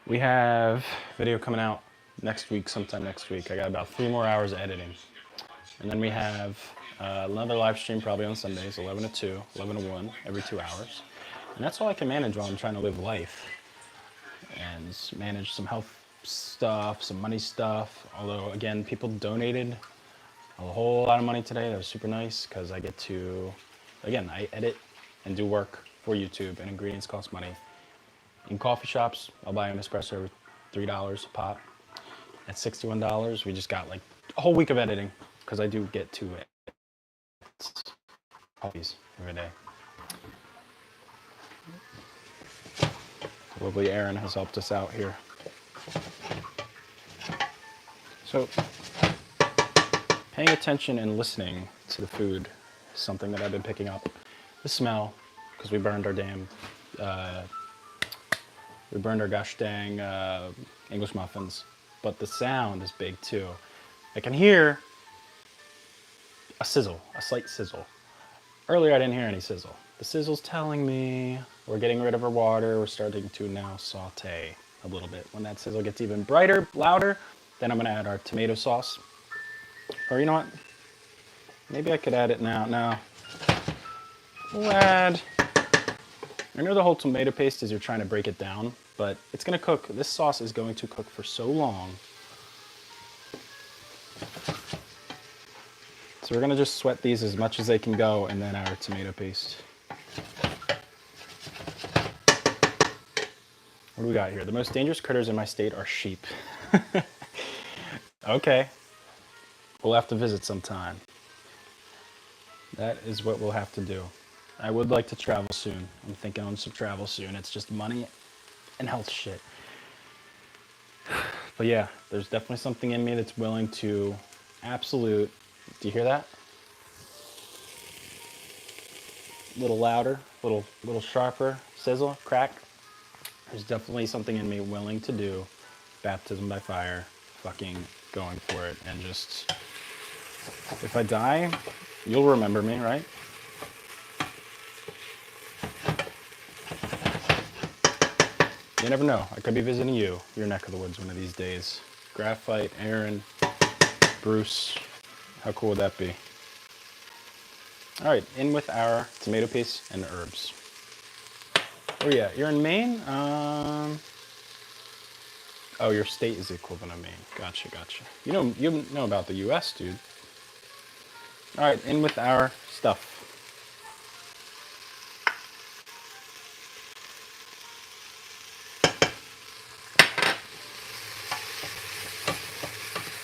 Speaker 1: we have video coming out next week, sometime next week. I got about 3 more hours of editing. And then we have another live stream probably on Sundays, 11 to 2, 11 to 1, every 2 hours. And that's all I can manage while I'm trying to live life. And manage some health stuff, some money stuff. Although, again, people donated a whole lot of money today. That was super nice because I get to, again, I edit and do work for YouTube, and ingredients cost money. In coffee shops, I'll buy an espresso for $3 a pop. At $61, we just got like a whole week of editing because I do get to edit coffees every day. Lovely Aaron has helped us out here. So, paying attention and listening to the food is something that I've been picking up. The smell, because we burned our damn We burned our gosh dang English muffins. But the sound is big too. I can hear a sizzle, a slight sizzle. Earlier I didn't hear any sizzle. The sizzle's telling me we're getting rid of our water. We're starting to now saute a little bit. When that sizzle gets even brighter, louder, then I'm gonna add our tomato sauce. Or you know what? Maybe I could add it now. No. We'll add... I know the whole tomato paste is you're trying to break it down, but it's gonna cook. This sauce is going to cook for so long. So we're gonna just sweat these as much as they can go, and then our tomato paste. What do we got here? The most dangerous critters in my state are sheep. Okay. We'll have to visit sometime. That is what we'll have to do. I would like to travel soon. I'm thinking on some travel soon. It's just money and health shit. But yeah, there's definitely something in me that's willing to absolute... Do you hear that? A little louder, little sharper, sizzle, crack. There's definitely something in me willing to do baptism by fire, fucking going for it, and just... If I die, you'll remember me, right? You never know. I could be visiting you, your neck of the woods, one of these days. Graphite, Aaron, Bruce. How cool would that be? All right, in with our tomato paste and herbs. Oh yeah, you're in Maine? Oh, your state is the equivalent of Maine. Gotcha, gotcha. You know about the US, dude. All right, in with our stuff.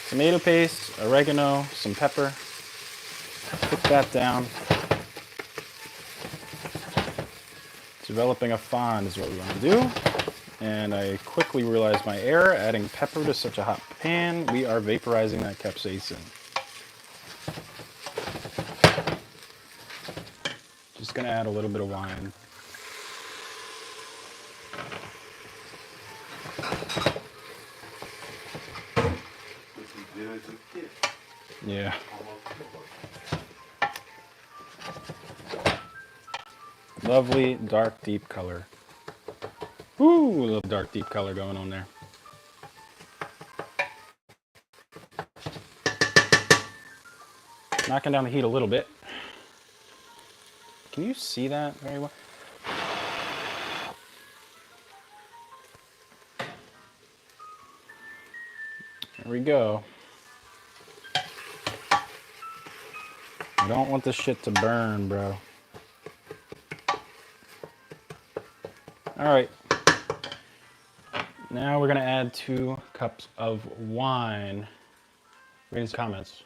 Speaker 1: Tomato paste, oregano, some pepper. Put that down. Developing a fond is what we want to do. And I quickly realized my error, adding pepper to such a hot pan. We are vaporizing that capsaicin. Just gonna add a little bit of wine. Yeah. Lovely dark deep color. Ooh, a little dark deep color going on there. Knocking down the heat a little bit. Can you see that very well? There we go. I don't want this shit to burn, bro. All right. Now we're gonna add 2 cups of wine. Read some comments.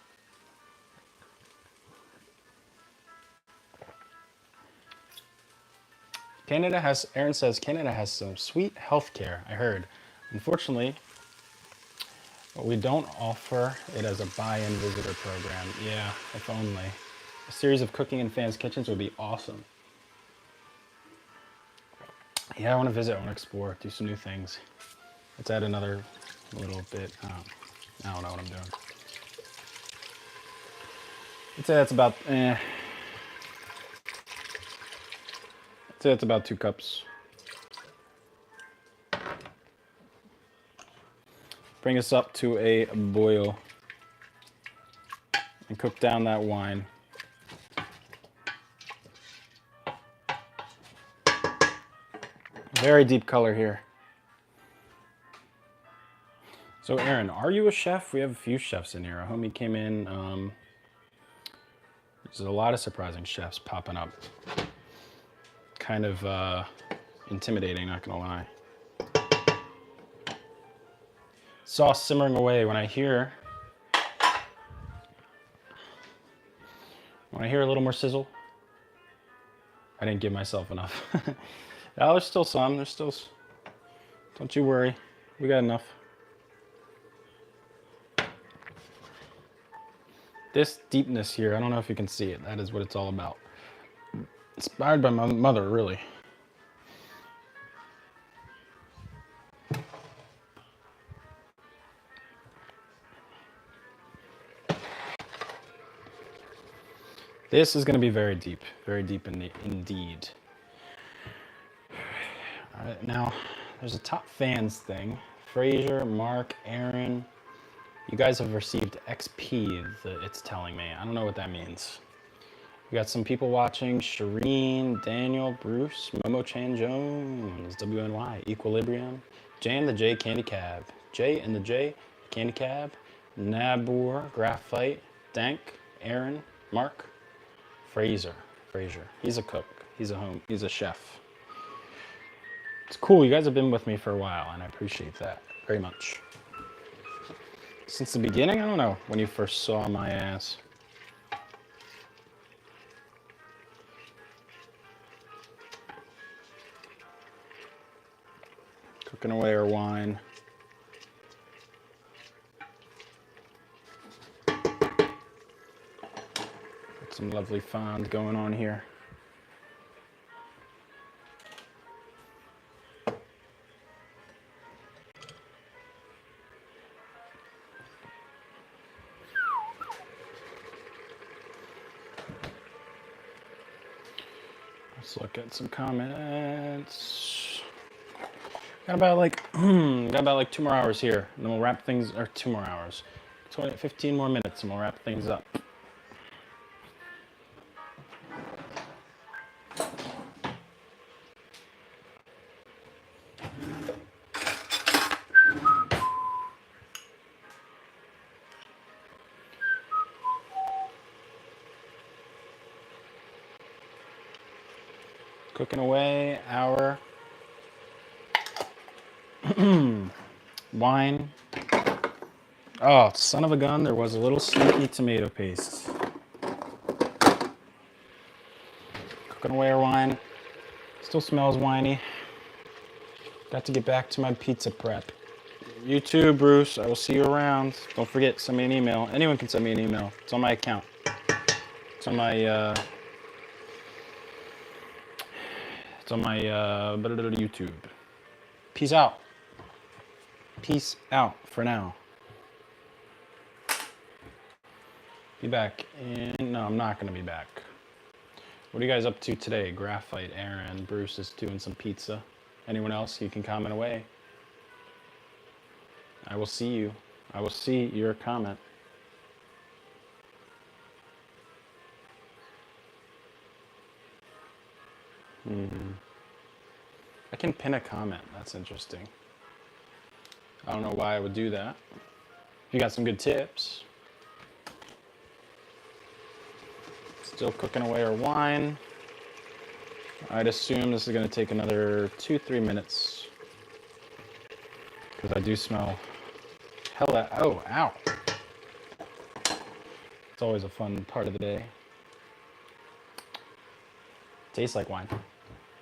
Speaker 1: Aaron says, Canada has some sweet healthcare, I heard. Unfortunately, we don't offer it as a buy-in visitor program. Yeah, if only. A series of cooking in fans' kitchens would be awesome. Yeah, I want to visit, I want to explore, do some new things. Let's add another little bit. I don't know what I'm doing. I'd say that's about, I'd say that's about 2 cups. Bring us up to a boil and cook down that wine. Very deep color here. So Aaron, are you a chef? We have a few chefs in here. A homie came in. There's a lot of surprising chefs popping up. Kind of intimidating, not gonna lie. Sauce simmering away. When I hear a little more sizzle, I didn't give myself enough. Oh, there's still some. There's still. Don't you worry. We got enough. This deepness here, I don't know if you can see it. That is what it's all about. Inspired by my mother, really. This is going to be very deep indeed. All right, now there's a top fans thing. Fraser, Mark, Aaron. You guys have received XP, it's telling me. I don't know what that means. We got some people watching. Shireen, Daniel, Bruce, Momo Chan Jones, WNY, Equilibrium, J and the J Candy Cab, J and the J Candy Cab, Nabor, Graphite, Dank, Aaron, Mark, Fraser. He's a cook. He's a chef. It's cool. You guys have been with me for a while, and I appreciate that very much. Since the beginning, I don't know when you first saw my ass. Cooking away our wine. Got some lovely fond going on here. Let's look at some comments. Got about like 2 more hours here, and then we'll wrap things. Or 2 more hours, 15 more minutes, and we'll wrap things up. Cooking away our wine. Oh, son of a gun, there was a little sneaky tomato paste. Cooking away our wine. Still smells winey. Got to get back to my pizza prep. You too, Bruce. I will see you around. Don't forget, send me an email. Anyone can send me an email. It's on my account. It's on my YouTube. Peace out. Peace out for now. Be back in... No, I'm not going to be back. What are you guys up to today? Graphite, Aaron, Bruce is doing some pizza. Anyone else? You can comment away. I will see you. I will see your comment. I can pin a comment. That's interesting. I don't know why I would do that. If you got some good tips. Still cooking away our wine. I'd assume this is going to take another 2-3 minutes. Because I do smell hella... Oh, ow. It's always a fun part of the day. Tastes like wine.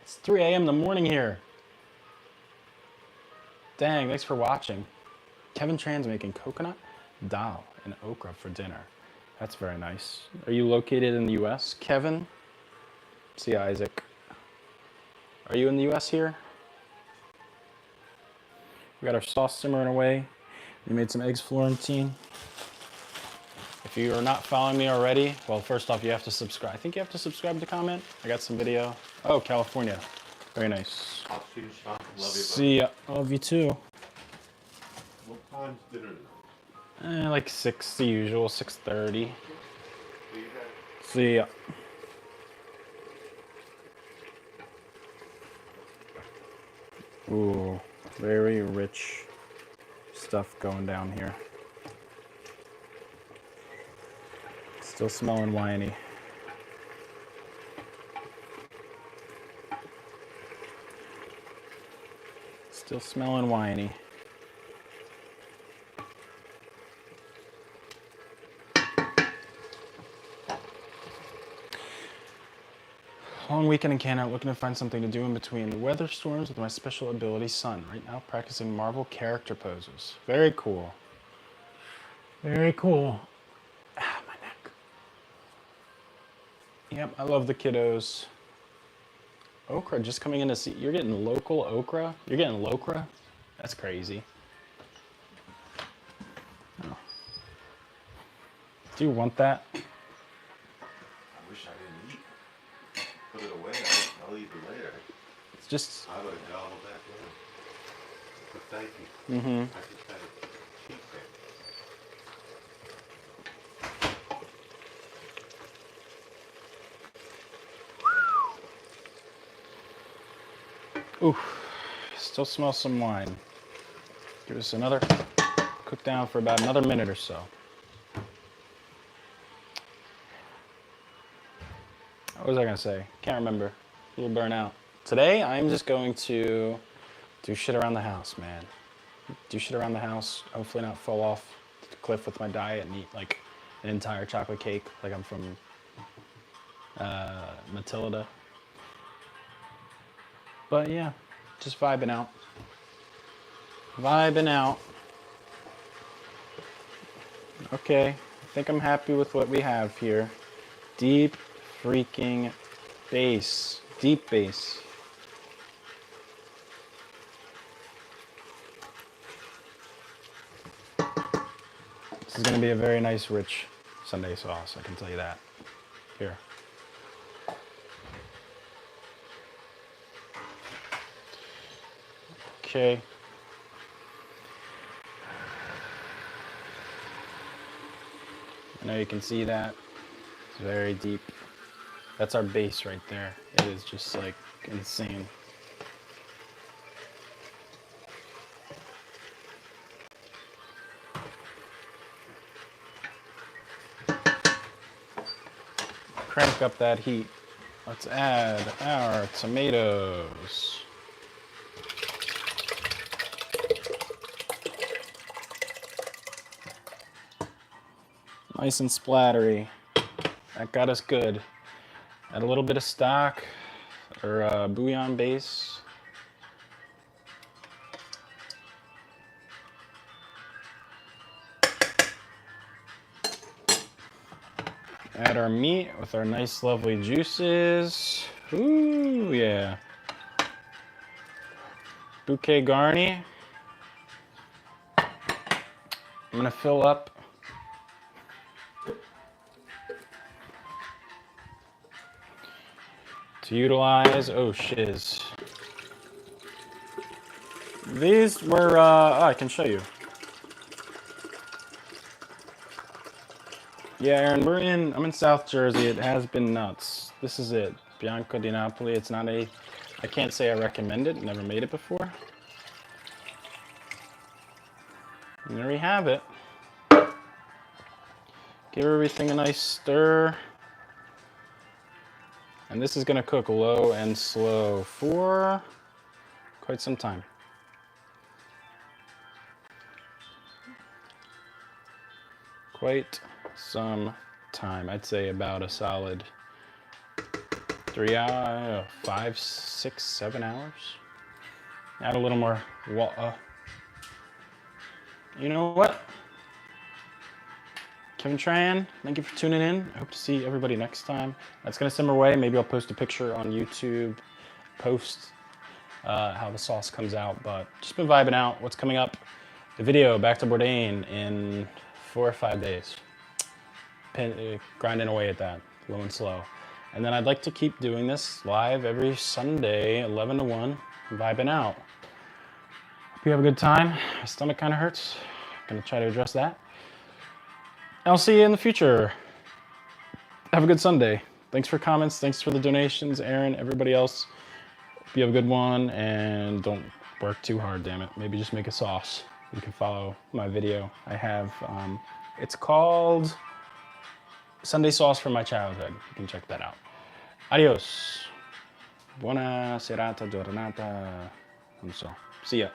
Speaker 1: It's 3 a.m. in the morning here. Dang, thanks for watching. Kevin Tran's making coconut dal and okra for dinner. That's very nice. Are you located in the U.S., Kevin? See Isaac. Are you in the U.S. here? We got our sauce simmering away. We made some eggs Florentine. If you are not following me already, well, first off, you have to subscribe. I think you have to subscribe to comment. I got some video. Oh, California. Very nice.
Speaker 2: Love you,
Speaker 1: see ya. Love you too.
Speaker 2: What time's dinner now?
Speaker 1: Like 6, the usual, 6:30. See ya. Ooh, very rich stuff going down here. Still smelling winey. Still smelling winey. Long weekend in Canada, looking to find something to do in between the weather storms with my special ability son. Right now practicing Marvel character poses. Very cool. Very cool. Ah, my neck. Yep, I love the kiddos. Okra just coming in to see. You're getting local okra? You're getting lokra? That's crazy. Oh. Do you want that?
Speaker 2: I wish
Speaker 1: It's just.
Speaker 2: I would have gobbled that down. But thank you.
Speaker 1: Mm-hmm.
Speaker 2: I just had a cheap bit.
Speaker 1: Ooh, still smell some wine. Give us another cook down for about another minute or so. What was I gonna say? Can't remember. A little burnout. Today, I'm just going to do shit around the house, man. Do shit around the house. Hopefully not fall off the cliff with my diet and eat like an entire chocolate cake like I'm from Matilda. But yeah, just vibing out. Vibing out. Okay, I think I'm happy with what we have here. Deep freaking bass. Deep bass. This is going to be a very nice, rich Sunday sauce, I can tell you that. Here. Okay. I know you can see that. It's very deep. That's our base right there. It is just like insane. Crank up that heat. Let's add our tomatoes. Nice and splattery. That got us good. Add a little bit of stock or bouillon base. Add our meat with our nice lovely juices. Ooh, yeah. Bouquet garni. I'm gonna fill up to utilize, oh shiz. These were, I can show you. Yeah, Aaron, I'm in South Jersey. It has been nuts. This is it, Bianco di Napoli. It's not I can't say I recommend it, never made it before. And there we have it. Give everything a nice stir. And this is gonna cook low and slow for quite some time. Quite some time. I'd say about a solid 3 hours, 5, 6, 7 hours. Add a little more water. You know what? Kevin Tran, thank you for tuning in. I hope to see everybody next time. That's gonna simmer away. Maybe I'll post a picture on YouTube, post how the sauce comes out, but just been vibing out. What's coming up? The video, back to Bourdain in 4 or 5 days. Grinding away at that, low and slow. And then I'd like to keep doing this live every Sunday, 11 to 1, vibing out. Hope you have a good time. My stomach kind of hurts. Gonna try to address that. I'll see you in the future. Have a good Sunday. Thanks for comments. Thanks for the donations, Aaron, everybody else. Hope you have a good one, and don't work too hard, damn it. Maybe just make a sauce. You can follow my video. I have, it's called Sunday Sauce from My Childhood. You can check that out. Adios. Buona serata, giornata. Non so. See ya.